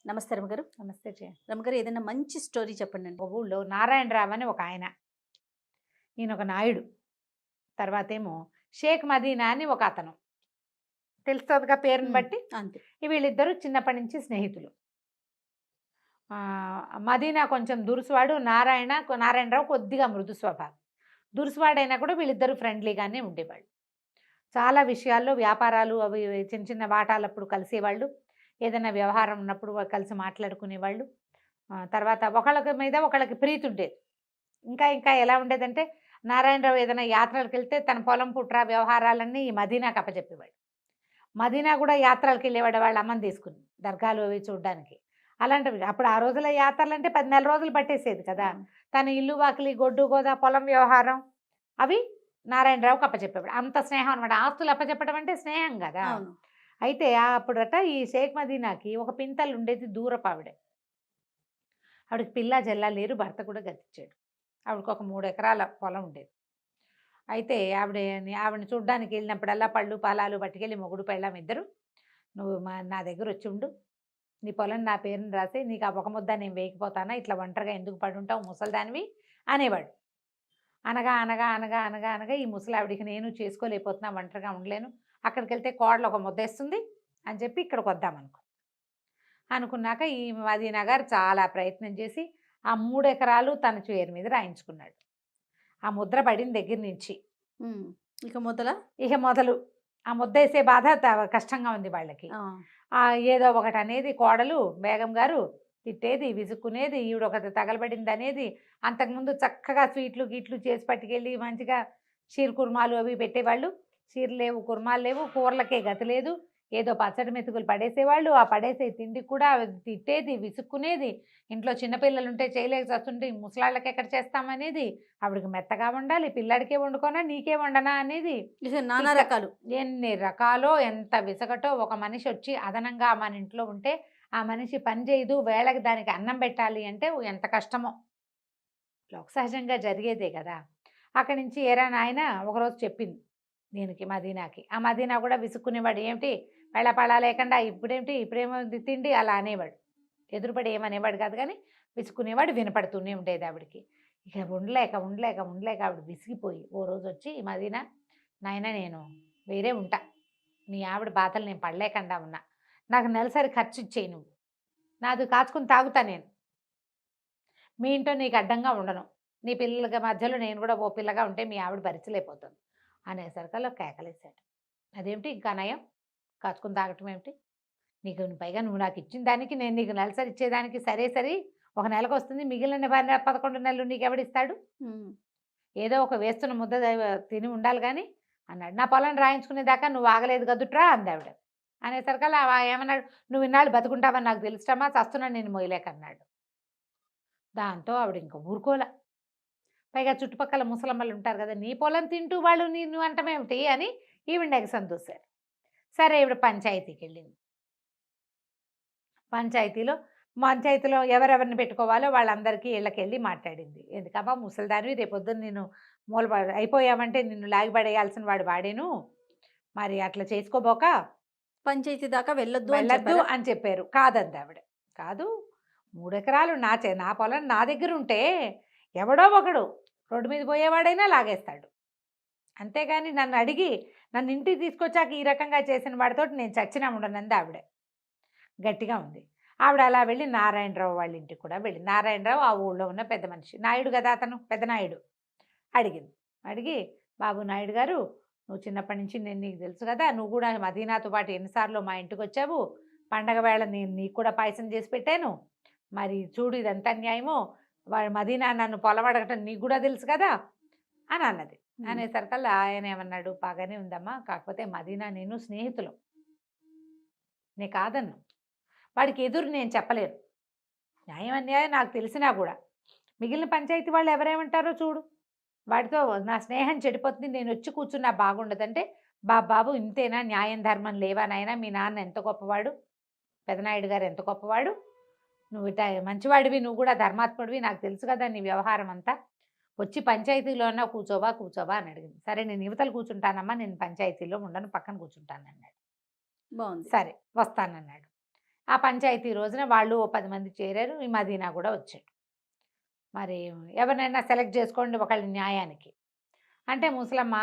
నమస్తే రమగారు. నమస్తే జయ. రమగారు, ఏదైనా మంచి స్టోరీ చెప్పండి. ఒక ఊళ్ళో నారాయణరావు అని ఒక ఆయన, ఈయన ఒక నాయుడు. తర్వాత ఏమో షేక్ మదీనా అని ఒక అతను, తెలుస్తుందిగా పేరుని బట్టి. అంతే. వీళ్ళిద్దరూ చిన్నప్పటి నుంచి స్నేహితులు. మదీనా కొంచెం దురుసువాడు, నారాయణరావు కొద్దిగా మృదు స్వభావం. దురుసువాడైనా కూడా వీళ్ళిద్దరూ ఫ్రెండ్లీగానే ఉండేవాళ్ళు. చాలా విషయాల్లో వ్యాపారాలు అవి చిన్న చిన్న వాటాలప్పుడు కలిసేవాళ్ళు, ఏదైనా వ్యవహారం ఉన్నప్పుడు కలిసి మాట్లాడుకునేవాళ్ళు. తర్వాత ఒకళ్ళకి మీద ఒకళ్ళకి ప్రీతి ఉండేది. ఇంకా ఇంకా ఎలా ఉండేదంటే, నారాయణరావు ఏదైనా యాత్రలకు వెళ్తే తన పొలం పుట్ర వ్యవహారాలన్నీ ఈ మదీనాకు అప్పచెప్పేవాడు. మదీనా కూడా యాత్రలకు వెళ్ళేవాడు వాళ్ళ అమ్మని తీసుకుని, దర్గాలు అవి చూడడానికి. అలాంటివి అప్పుడు ఆ రోజుల యాత్రలు అంటే 10 నెలల రోజులు పట్టేసేది కదా. తన ఇల్లు వాకిలి గొడ్డు గోదా పొలం వ్యవహారం అవి నారాయణరావుకి అప్పచెప్పేవాడు. అంత స్నేహం అనమాట. ఆస్తులు అప్పచెప్పడం అంటే స్నేహం కదా. అయితే అప్పుడట ఈ షేక్ మదీనాకి ఒక పింతలు ఉండేది, దూరపు ఆవిడకి పిల్ల జల్లా లేరు, భర్త కూడా గతిచ్చాడు. ఆవిడకి ఒక 3 ఎకరాల పొలం ఉండేది. అయితే ఆవిడని చూడ్డానికి వెళ్ళినప్పుడల్లా పళ్ళు పాలాలు పట్టుకెళ్ళి మొగుడు పెళ్ళాం ఇద్దరు, నువ్వు నా దగ్గర వచ్చి ఉండు, నీ పొలం నా పేరుని రాసి నీకు ఆ ఒక ముద్ద నేను వేయకపోతానా, ఇట్లా ఒంటరిగా ఎందుకు పడి ఉంటావు ముసలిదానివి అనేవాడు. అనగా అనగా అనగా అనగా అనగా ఈ ముసలావిడికి నేను చేసుకోలేకపోతున్నా, ఒంటరిగా ఉండలేను, అక్కడికి వెళ్తే కోడలు ఒక ముద్ద వేస్తుంది అని చెప్పి ఇక్కడికి అనుకున్నాక ఈ మదీనా గారు చాలా ప్రయత్నం చేసి ఆ 3 ఎకరాలు తన పేరు మీద రాయించుకున్నాడు. ఆ ముద్ర పడిన దగ్గర నుంచి ఇక మొదలు ఆ ముద్ద వేసే బాధ కష్టంగా ఉంది వాళ్ళకి. ఏదో ఒకటి అనేది కోడలు బేగం గారు తిట్టేది, విసుక్కునేది, ఈవిడ ఒకటి తగలబడింది అనేది. అంతకుముందు చక్కగా స్వీట్లు గీట్లు చేసి పట్టుకెళ్ళి మంచిగా షీర్ కుర్మాలు అవి పెట్టేవాళ్ళు. చీరలు లేవు, కుర్మాలు లేవు, కూరలకే గతి లేదు, ఏదో పచ్చడి మెతుకులు పడేసేవాళ్ళు. ఆ పడేసే తిండి కూడా తిట్టేది, విసుక్కునేది. ఇంట్లో చిన్నపిల్లలు ఉంటే చేయలేక చస్తుంటే ముసలాళ్ళకి ఎక్కడ చేస్తామనేది. ఆవిడకి మెత్తగా వండాలి, పిల్లాడికే వండుకోనా నీకే వండనా అనేది. నానా రకాలు, ఎన్ని రకాలో, ఎంత విసగటో. ఒక మనిషి వచ్చి అదనంగా మన ఇంట్లో ఉంటే ఆ మనిషి పని చేయదు, వేళకి దానికి అన్నం పెట్టాలి అంటే ఎంత కష్టమో. లోక సహజంగా జరిగేదే కదా. అక్కడి నుంచి ఏరా నాయన ఒకరోజు చెప్పింది దీనికి, మదీనాకి. ఆ మదీనా కూడా విసుక్కునేవాడు, ఏమిటి వెళ్ళపడా లేకుండా ఇప్పుడేమో తిండి అలా అనేవాడు. ఎదురుపడి ఏమనేవాడు కాదు, కానీ విసుక్కునేవాడు. వినపడుతూనే ఉండేది ఆవిడికి. ఇక ఉండలేక ఉండలేక ఉండలేక ఆవిడ విసిగిపోయి ఓ రోజు వచ్చి, మదీనా నాయన నేను వేరే ఉంటా, నీ ఆవిడ బాధలు నేను పడలేకుండా ఉన్నా, నాకు నెలసరి ఖర్చు ఇచ్చేయి, నువ్వు నాది కాచుకుని తాగుతా, నేను మీ ఇంట్లో నీకు అడ్డంగా ఉండను, నీ పిల్లల మధ్యలో నేను కూడా ఓ పిల్లగా ఉంటే మీ ఆవిడ భరించలేకపోతుంది అనేసరికల్లా కేకలేశాడు. అదేమిటి ఇంకా నయం, కాచుకుని తాగటం ఏమిటి, నీకు పైగా నువ్వు నాకు ఇచ్చిన దానికి నేను నీకు నెలసరి ఇచ్చేదానికి సరే ఒక నెలకు వస్తుంది, మిగిలిన 11 నెలలు నీకు ఎవడిస్తాడు, ఏదో ఒక వేస్తున్న ముద్ద తిని ఉండాలి కానీ అన్నాడు. నా పొలం రాయించుకునేదాకా నువ్వు ఆగలేదు కదుట్రా అంది ఆవిడ. అనేసరికల్లా ఏమన్నాడు, నువ్వు ఇన్నాళ్ళు బతుకుంటావని నాకు తెలుస్తామా, చస్తున్నాను నేను మొయ్యలేకన్నాడు. దాంతో ఆవిడ ఇంకా ఊరుకోలే. పైగా చుట్టుపక్కల ముసలమ్మలు ఉంటారు కదా, నీ పొలం తింటూ వాళ్ళు నిన్ను అంటమేమిటి అని ఈవిడ ఎగసం చూశారు. సరే ఈవిడ పంచాయతీకి వెళ్ళింది. పంచాయతీలో ఎవరెవరిని పెట్టుకోవాలో వాళ్ళందరికీ ఇళ్ళకెళ్ళి మాట్లాడింది. ఎందుకమ్మా ముసలిదానివి, రేపొద్దున నేను అయిపోయామంటే నిన్ను లాగిపడేయాల్సిన వాడేను, మరి అట్లా చేసుకోబోక పంచాయతీ దాకా వెళ్ళొద్దు అని చెప్పారు. కాదంది ఆవిడ. కాదు, 3 ఎకరాలు నా పొలం నా దగ్గర ఉంటే ఎవడో ఒకడు రోడ్డు మీద పోయేవాడైనా లాగేస్తాడు, అంతేగాని నన్ను అడిగి నన్ను ఇంటికి తీసుకొచ్చాక ఈ రకంగా చేసిన వాడితో నేను చచ్చినా ఉండనంది ఆవిడ. గట్టిగా ఉంది ఆవిడ. అలా వెళ్ళి నారాయణరావు వాళ్ళ ఇంటికి కూడా వెళ్ళి, నారాయణరావు ఆ ఊళ్ళో ఉన్న పెద్ద మనిషి, నాయుడు కదా అతను, పెద్ద నాయుడు. అడిగి బాబు నాయుడు గారు, నువ్వు చిన్నప్పటి నుంచి నేను నీకు తెలుసు కదా, నువ్వు కూడా మదీనాతో పాటు ఎన్నిసార్లు మా ఇంటికి వచ్చావు, పండగ వేళ నేను నీకు కూడా పాయసం చేసి పెట్టాను, మరి చూడు ఇదంతా న్యాయమో, వాడు మదీనా నన్ను పొలం అడగటం నీకు కూడా తెలుసు కదా అని అన్నది. అనేసరికల్లా ఆయన ఏమన్నాడు, బాగానే ఉందమ్మా, కాకపోతే మదీనా నేను స్నేహితులు, నే కాదన్ను, వాడికి ఎదురు నేను చెప్పలేను, న్యాయం అన్యాయం నాకు తెలిసినా కూడా మిగిలిన పంచాయతీ వాళ్ళు ఎవరేమంటారో చూడు, వాడితో నా స్నేహం చెడిపోతుంది, నేను వచ్చి కూర్చున్నా బాగుండదంటే, బాబు ఇంతేనా, న్యాయం ధర్మం లేవా నాయనా, మీ నాన్న ఎంత గొప్పవాడు, పెదనాయుడు గారు ఎంత గొప్పవాడు, నువ్వు మంచివాడివి, నువ్వు కూడా ధర్మాత్ముడివి, నాకు తెలుసు కదా నీ వ్యవహారం అంతా, వచ్చి పంచాయతీలో అన్నా కూర్చోవా అని అడిగింది. సరే నేను యువతలు కూర్చుంటానమ్మా, నేను పంచాయతీలో ఉండను, పక్కన కూర్చుంటాను అన్నాడు. బాగుంది, సరే వస్తానన్నాడు. ఆ పంచాయతీ రోజున వాళ్ళు ఓ 10 మంది చేరారు. ఈ మదీనా కూడా వచ్చాడు. మరి ఎవరినైనా సెలెక్ట్ చేసుకోండి ఒకళ్ళ న్యాయానికి. అంటే ముసలమ్మ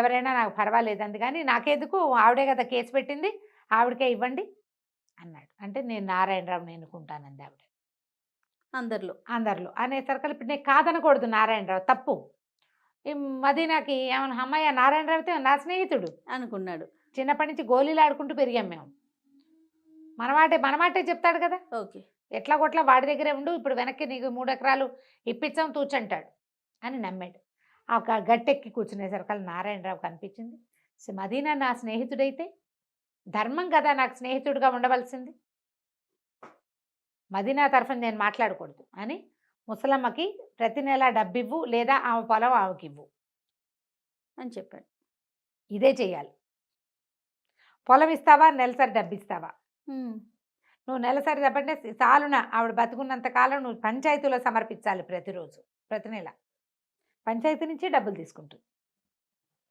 ఎవరైనా నాకు పర్వాలేదు అంది కానీ నాకెందుకు ఆవిడే కదా కేసు పెట్టింది, ఆవిడకే ఇవ్వండి అన్నాడు. అంటే నేను నారాయణరావుని ఎన్నుకుంటానంది ఆవిడ. అందరిలో. అందరిలో అనేసరికి ఇప్పుడు నేను కాదనకూడదు, నారాయణరావు తప్పు. ఈ మదీనాకి ఏమన్నా అమ్మయ్య నారాయణరావు అయితే నా స్నేహితుడు, అనుకున్నాడు. చిన్నప్పటి నుంచి గోళీలు ఆడుకుంటూ పెరిగాం మేము. మనమాటే చెప్తాడు కదా, ఓకే. ఎట్లా కొట్లా వాడి దగ్గరే ఉండు, ఇప్పుడు వెనక్కి నీకు 3 ఎకరాలు ఇప్పించాం తూచంటాడు అని నమ్మాడు. ఆ గట్టెక్కి కూర్చునేసరికి నారాయణరావు కనిపించింది. మదీనా నా స్నేహితుడైతే ధర్మం కదా నాకు స్నేహితుడిగా ఉండవలసింది, మదీనా తరఫున నేను మాట్లాడకూడదు అని ముసలమ్మకి ప్రతి నెల డబ్బివ్వు లేదా ఆమె పొలం ఆమెకివ్వు అని చెప్పాడు. ఇదే చెయ్యాలి. పొలం ఇస్తావా, నెలసరి డబ్బు ఇస్తావా? నువ్వు నెలసరి డబ్బంటే చాలున ఆవిడ బతుకున్నంత కాలం నువ్వు పంచాయతీలో సమర్పించాలి ప్రతిరోజు, ప్రతి నెల పంచాయతీ నుంచి డబ్బులు తీసుకుంటుంది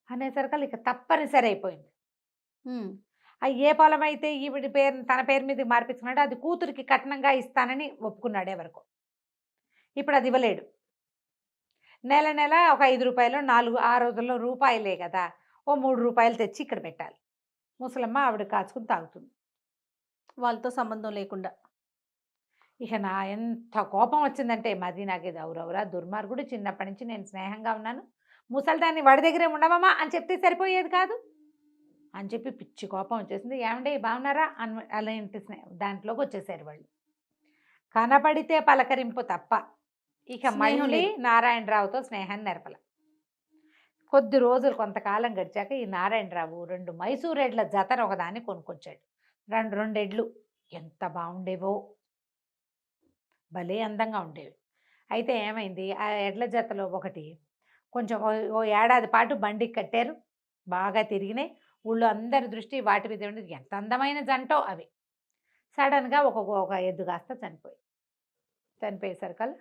అనేసరికి ఇక తప్పనిసరి అయిపోయింది. ఏ పొలం అయితే ఈవిడి పేరు తన పేరు మీద మార్పించుకున్నాడో అది కూతురికి కట్నంగా ఇస్తానని ఒప్పుకున్నాడు ఎవరికో. ఇప్పుడు అది ఇవ్వలేడు. నెల నెల ఒక 5 రూపాయలు 4 ఆ రోజుల్లో రూపాయలే కదా, ఓ 3 రూపాయలు తెచ్చి ఇక్కడ పెట్టాలి. ముసలమ్మ ఆవిడ కాచుకుని తాగుతుంది వాళ్ళతో సంబంధం లేకుండా. ఇక నా ఎంత కోపం వచ్చిందంటే మదీనాకి దౌరవురా దుర్మార్గుడు, చిన్నప్పటి నుంచి నేను స్నేహంగా ఉన్నాను, ముసలిదాన్ని వాడి దగ్గరే ఉండవమ్మా అని చెప్తే సరిపోయేది కాదు అని చెప్పి పిచ్చి కోపం వచ్చేసింది. ఏమంటే బాగున్నారా అని అలాంటి దాంట్లోకి వచ్చేసారు వాళ్ళు. కనపడితే పలకరింపు తప్ప ఇక మళ్ళీ నారాయణరావుతో స్నేహాన్ని నెరపల. కొద్ది రోజులు కొంతకాలం గడిచాక ఈ నారాయణరావు 2 మైసూరెడ్ల జతను ఒకదాన్ని కొనుక్కొచ్చాడు. 2 ఎడ్లు ఎంత బాగుండేవో, భలే అందంగా ఉండేవి. అయితే ఏమైంది, ఆ ఎడ్ల జతలో ఒకటి కొంచెం ఓ ఏడాది పాటు బండికి కట్టారు, బాగా తిరిగినాయి. ఊళ్ళో అందరి దృష్టి వాటి మీద ఉండేది, ఎంత అందమైన జంటో అవి. సడన్గా ఒక ఎద్దు కాస్త చనిపోయేసరికల్లా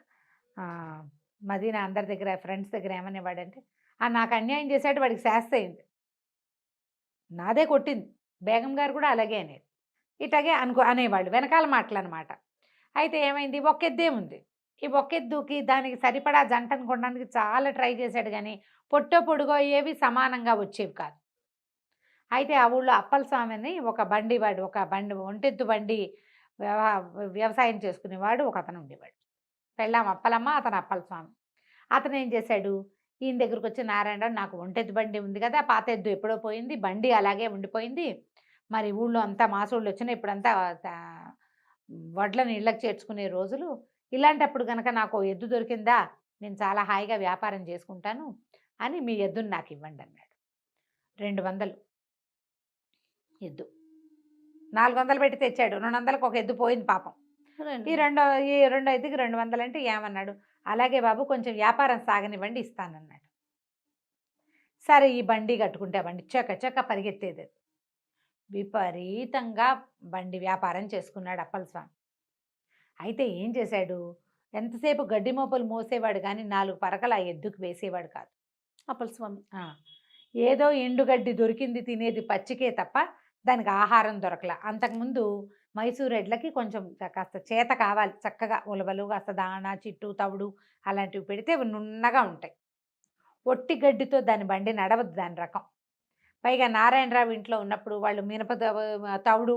మదీనా అందరి దగ్గర ఫ్రెండ్స్ దగ్గర ఏమనేవాడంటే, నాకు అన్యాయం చేశాడు, వాడికి శాస్తి అయింది, నాదే కొట్టింది. బేగం గారు కూడా అలాగే అనేది, ఇట్లాగే అనేవాళ్ళు వెనకాల మాటలు అనమాట. అయితే ఏమైంది, ఒక్కెద్దే ఉంది. ఈ ఒక్కెద్దుకి దానికి సరిపడా జంటను కొనడానికి చాలా ట్రై చేశాడు కానీ పొట్టో ఏవి సమానంగా వచ్చేవి కాదు. అయితే ఆ ఊళ్ళో అప్పల స్వామిని ఒక బండి ఒంటెద్దు బండి వ్యవసాయం చేసుకునేవాడు ఒక అతను ఉండేవాడు. పెళ్ళాం అప్పలమ్మ, అతను అప్పల స్వామి. అతను ఏం చేశాడు, ఈయన దగ్గరకు వచ్చి నారాయణరావు నాకు ఒంటెద్దు బండి ఉంది కదా, పాత ఎద్దు ఎప్పుడో పోయింది, బండి అలాగే ఉండిపోయింది, మరి ఊళ్ళో అంతా మాసోళ్ళు వచ్చినా ఇప్పుడంతా వడ్లను ఇళ్ళకి చేర్చుకునే రోజులు, ఇలాంటప్పుడు కనుక నాకు ఎద్దు దొరికిందా నేను చాలా హాయిగా వ్యాపారం చేసుకుంటాను అని మీ ఎద్దుని నాకు ఇవ్వండి అన్నాడు. 200 ఎద్దు 400 పెట్టి తెచ్చాడు, 200కి ఒక ఎద్దు పోయింది పాపం. ఈ రెండో ఎద్దుకి 200 అంటే ఏమన్నాడు, అలాగే బాబు కొంచెం వ్యాపారం సాగనివ్వండి ఇస్తానన్నాడు. సరే ఈ బండి కట్టుకుంటే బండి చక్క పరిగెత్తేది. విపరీతంగా బండి వ్యాపారం చేసుకున్నాడు అప్పల స్వామి. అయితే ఏం చేశాడు, ఎంతసేపు గడ్డి మోపులు మోసేవాడు కానీ 4 పరకలు ఆ ఎద్దుకు వేసేవాడు కాదు అప్పల స్వామి. ఏదో ఎండుగడ్డి దొరికింది తినేది పచ్చికే తప్ప దానికి ఆహారం దొరకల. అంతకుముందు మైసూర్ ఎడ్లకి కొంచెం కాస్త చేత కావాలి, చక్కగా ఉలవలు కాస్త దాణా చిట్టు తవుడు అలాంటివి పెడితే అవి నున్నగా ఉంటాయి. ఒట్టి గడ్డితో దాని బండి నడవద్దు దాని రకం. పైగా నారాయణరావు ఇంట్లో ఉన్నప్పుడు వాళ్ళు తవుడు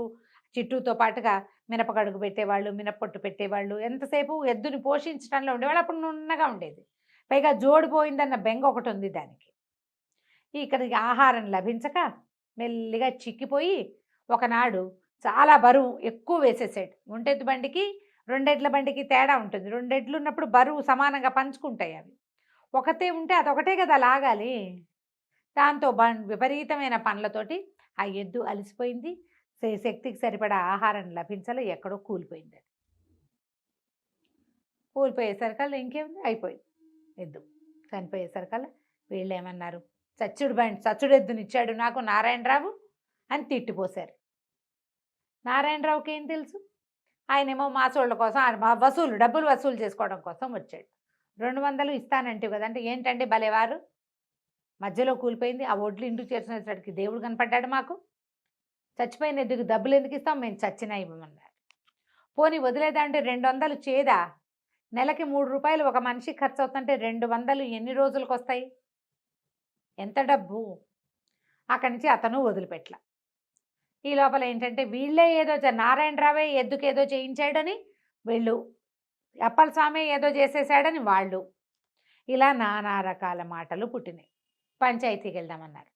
చిట్టుతో పాటుగా మినపగడుగు పెట్టేవాళ్ళు, మినపొట్టు పెట్టేవాళ్ళు, ఎంతసేపు ఎద్దుని పోషించడంలో ఉండేవాళ్ళు. అప్పుడు నున్నగా ఉండేది. పైగా జోడిపోయిందన్న బెంగ ఒకటి ఉంది దానికి. ఇక్కడికి ఆహారం లభించక మెల్లిగా చిక్కిపోయి ఒకనాడు చాలా బరువు ఎక్కువ వేసేసాడు. ఒంటెద్దు బండికి 2 ఎడ్ల బండికి తేడా ఉంటుంది. 2 ఎడ్లు ఉన్నప్పుడు బరువు సమానంగా పంచుకుంటాయి. అవి ఒకటే ఉంటే అదొకటే కదా లాగాలి. దాంతో విపరీతమైన పనులతోటి ఆ ఎద్దు అలసిపోయింది, శక్తికి సరిపడా ఆహారం లభించాలి, ఎక్కడో కూలిపోయింది. కూలిపోయేసరికల్లా ఇంకేముంది, అయిపోయింది. ఎద్దు చనిపోయేసరికల్లా వీళ్ళు ఏమన్నారు, చచ్చుడు ఎద్దునిచ్చాడు నాకు నారాయణరావు అని తిట్టిపోశారు. నారాయణరావుకి ఏం తెలుసు, ఆయనేమో మాసోళ్ళ కోసం డబ్బులు వసూలు చేసుకోవడం కోసం వచ్చాడు. 200 ఇస్తానంటే కదంటే ఏంటంటే భలేవారు, మధ్యలో కూలిపోయింది, ఆ ఒడ్లు ఇంటికి చేర్చినప్పటికి దేవుడు కనపడ్డాడు మాకు, చచ్చిపోయిన ఎద్దుకు డబ్బులు ఎందుకు ఇస్తాం, మేము చచ్చినా ఇవ్వమన్నారు. పోనీ వదిలేదంటే 200 చేదా? నెలకి 3 రూపాయలు ఒక మనిషికి ఖర్చు అవుతుంటే 200 ఎన్ని రోజులకు వస్తాయి? ఎంత డబ్బు? అక్కడి నుంచి అతను వదిలిపెట్టల. ఈ లోపల ఏంటంటే వీళ్ళే ఏదో నారాయణరావే ఎద్దుకేదో చేయించాడని వీళ్ళు, అప్పల స్వామి ఏదో చేసేసాడని వాళ్ళు, ఇలా నానా రకాల మాటలు పుట్టినాయి. పంచాయతీకి వెళ్దామన్నారు.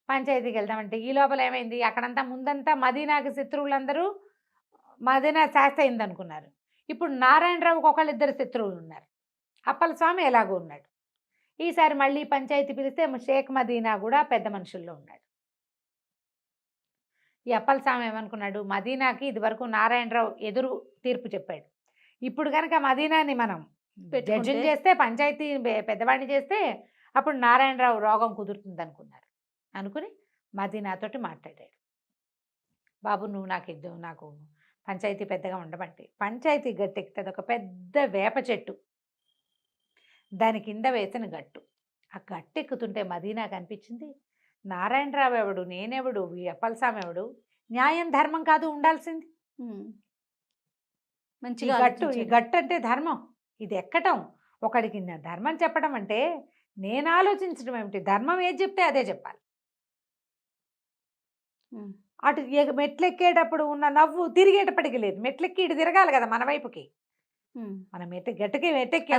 పంచాయతీకి వెళ్దామంటే ఈ లోపల ఏమైంది, అక్కడంతా ముందంతా మదీనాకి శత్రువులందరూ మదీనా శాస్త్ర అయింది అనుకున్నారు. ఇప్పుడు నారాయణరావుకి ఒకళ్ళిద్దరు శత్రువులు ఉన్నారు. అప్పల స్వామి ఎలాగో ఉన్నాడు. ఈసారి మళ్ళీ పంచాయతీ పిలిస్తే షేక్ మదీనా కూడా పెద్ద మనుషుల్లో ఉన్నాడు. ఈ అప్పల స్వామి ఏమనుకున్నాడు, మదీనాకి ఇదివరకు నారాయణరావు ఎదురు తీర్పు చెప్పాడు. ఇప్పుడు కనుక మదీనాని మనం జడ్జిని చేస్తే, పంచాయతీ పెద్దవాడిని చేస్తే అప్పుడు నారాయణరావు రోగం కుదురుతుంది అనుకున్నారు. అనుకుని మదీనాతోటి మాట్లాడాడు. బాబు నువ్వు నాకు పంచాయతీ పెద్దగా ఉండబట్టి, పంచాయతీ గట్టెక్కుతుంది ఒక పెద్ద వేప చెట్టు, దాని కింద వేసిన గట్టు. ఆ గట్టెక్కుతుంటే మదీనాకు అనిపించింది, నారాయణరావు ఎవడు, నేనెవడు, ఈ అప్పల స్వామి ఎవడు, న్యాయం ధర్మం కాదు ఉండాల్సింది. మంచిగా ఈ గట్టు అంటే ధర్మం, ఇది ఎక్కటం, ఒకడికి ధర్మం చెప్పడం అంటే నేను ఆలోచించడం ఏమిటి, ధర్మం ఏది చెప్తే అదే చెప్పాలి. అటు మెట్లెక్కేటప్పుడు ఉన్న నవ్వు తిరిగేటప్పటికి లేదు, మెట్లెక్కి ఇటు తిరగాలి కదా మన వైపుకి. మనం గట్టుకి మెట్టెక్కి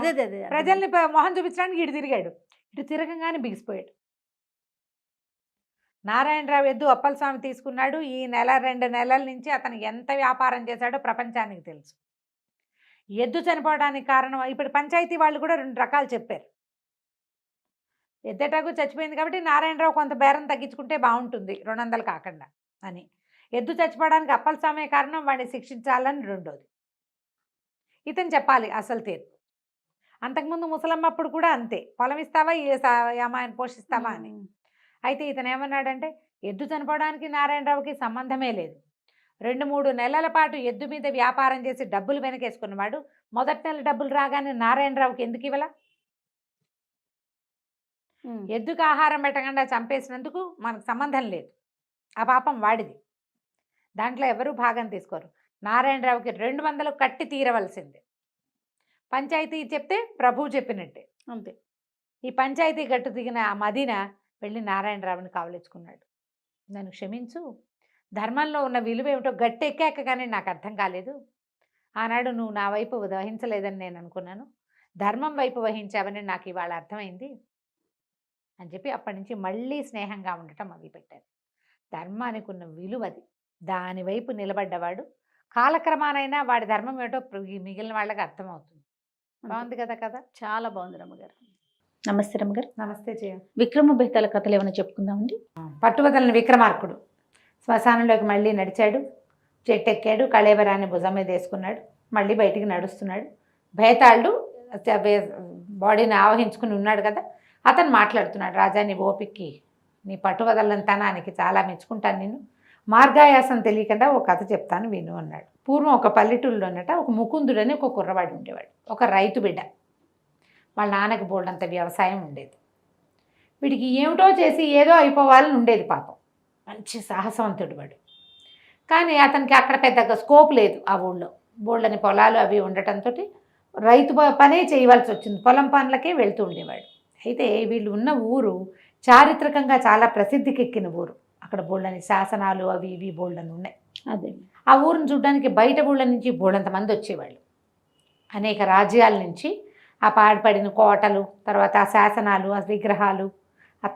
ప్రజల్ని మొహం చూపించడానికి ఇటు తిరిగాడు, ఇటు తిరగంగానే బిగిసిపోయాడు. నారాయణరావు ఎద్దు అప్పల స్వామి తీసుకున్నాడు. ఈ 1-2 నెలల నుంచి అతను ఎంత వ్యాపారం చేశాడో ప్రపంచానికి తెలుసు. ఎద్దు చనిపోవడానికి కారణం ఇప్పుడు పంచాయతీ వాళ్ళు కూడా 2 రకాలు చెప్పారు. ఎద్దెటాకు చచ్చిపోయింది కాబట్టి నారాయణరావు కొంత బేరం తగ్గించుకుంటే బాగుంటుంది 200 కాకుండా అని. ఎద్దు చచ్చిపోవడానికి అప్పల స్వామి కారణం, వాడిని శిక్షించాలని రెండోది. ఇతను చెప్పాలి అసలు తీర్పు. అంతకుముందు ముసలమ్మప్పుడు కూడా అంతే, పొలం ఇస్తావా ఈ అమ్మాయిని పోషిస్తావా అని. అయితే ఇతను ఏమన్నాడంటే, ఎద్దు చనిపోవడానికి నారాయణరావుకి సంబంధమే లేదు. 2-3 నెలల పాటు ఎద్దు మీద వ్యాపారం చేసి డబ్బులు వెనకేసుకున్నవాడు మొదటి నెల డబ్బులు రాగానే నారాయణరావుకి ఎందుకు ఇవ్వాల? ఎద్దుకు ఆహారం పెట్టకుండా చంపేసినందుకు మనకు సంబంధం లేదు, ఆ పాపం వాడిది. దాంట్లో ఎవరూ భాగం తీసుకోరు. నారాయణరావుకి 200 కట్టి తీరవలసిందే. పంచాయతీ చెప్తే ప్రభువు చెప్పినట్టే అంతే. ఈ పంచాయతీ గట్టు దిగిన ఆ మదీనా వెళ్ళి నారాయణరావుని కావలించుకున్నాడు. నన్ను క్షమించు, ధర్మంలో ఉన్న విలువ ఏమిటో గట్టి ఎక్కాక కానీ నాకు అర్థం కాలేదు. ఆనాడు నువ్వు నా వైపు వహించలేదని నేను అనుకున్నాను, ధర్మం వైపు వహించావని నాకు ఇవాళ అర్థమైంది అని చెప్పి అప్పటి నుంచి మళ్ళీ స్నేహంగా ఉండటం మొదలుపెట్టారు. ధర్మానికి ఉన్న విలువది, దాని వైపు నిలబడ్డవాడు కాలక్రమానైనా వాడి ధర్మం ఏమిటో మిగిలిన వాళ్ళకి అర్థమవుతుంది. బాగుంది కదా కథ, చాలా బాగుంది రమ్మగారు. నమస్తే రమ్మగారు. నమస్తే జయ. విక్రమ బేతాల కథలు ఏమైనా చెప్పుకుందామండి. పట్టువదలని విక్రమార్కుడు శ్మశానంలోకి మళ్ళీ నడిచాడు, చెట్టెక్కాడు, కళేబరాన్ని భుజం మీద వేసుకున్నాడు, మళ్ళీ బయటికి నడుస్తున్నాడు. భేతాళుడు బాడీని ఆవహించుకుని ఉన్నాడు కదా, అతను మాట్లాడుతున్నాడు. రాజా నీ ఓపిక్కి, నీ పట్టువదలంతనానికి చాలా మెచ్చుకుంటాను నేను. మార్గాయాసం తెలియకుండా ఒక కథ చెప్తాను విను అన్నాడు. పూర్వం ఒక పల్లెటూరులోనట ఒక ముకుందుడని ఒక కుర్రవాడు ఉండేవాడు, ఒక రైతు బిడ్డ. వాళ్ళ నాన్నకి బోల్డంత వ్యవసాయం ఉండేది. వీడికి ఏమిటో చేసి ఏదో అయిపోవాలని ఉండేది పాపం. మంచి సాహసవంతుడు వాడు. కానీ అతనికి అక్కడ పెద్దగా స్కోప్ లేదు. ఆ ఊళ్ళో బోల్డని పొలాలు అవి ఉండటంతో రైతు పనే చేయవలసి వచ్చింది, పొలం పనులకే వెళ్తూ ఉండేవాడు. అయితే వీళ్ళు ఉన్న ఊరు చారిత్రకంగా చాలా ప్రసిద్ధికెక్కిన ఊరు. అక్కడ బోల్డని శాసనాలు అవి ఇవి బోల్డని ఉన్నాయి. అదే ఆ ఊరిని చూడడానికి బయట ఊళ్ళ నుంచి బోల్డంత మంది వచ్చేవాళ్ళు. అనేక రాజ్యాల నుంచి ఆ పాడుపడిన కోటలు, తర్వాత ఆ శాసనాలు, ఆ విగ్రహాలు, ఆ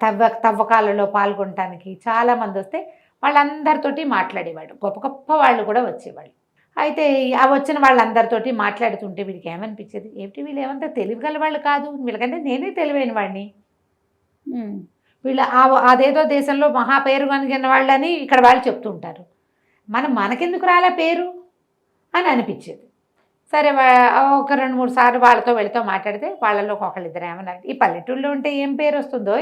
తవ్వకాలలో పాల్గొనడానికి చాలామంది వస్తే వాళ్ళందరితోటి మాట్లాడేవాడు. గొప్ప గొప్ప వాళ్ళు కూడా వచ్చేవాళ్ళు. అయితే ఆ వచ్చిన వాళ్ళందరితోటి మాట్లాడుతుంటే వీడికి ఏమనిపించేది, ఏమిటి వీళ్ళు ఏమంతా తెలివిగల వాళ్ళు కాదు, వీళ్ళకంటే నేనే తెలివైన వాడిని, వీళ్ళు అదేదో దేశంలో మహా పేరు కనిగిన వాళ్ళని ఇక్కడ వాళ్ళు చెప్తూ ఉంటారు, మనకెందుకు రాలే పేరు అని అనిపించేది. సరే ఒక 2-3 సార్లు వాళ్ళతో వెళితో మాట్లాడితే వాళ్ళలో ఒకళ్ళిద్దరు ఏమన్నారు, ఈ పల్లెటూళ్ళలో ఉంటే ఏం పేరు వస్తుందో,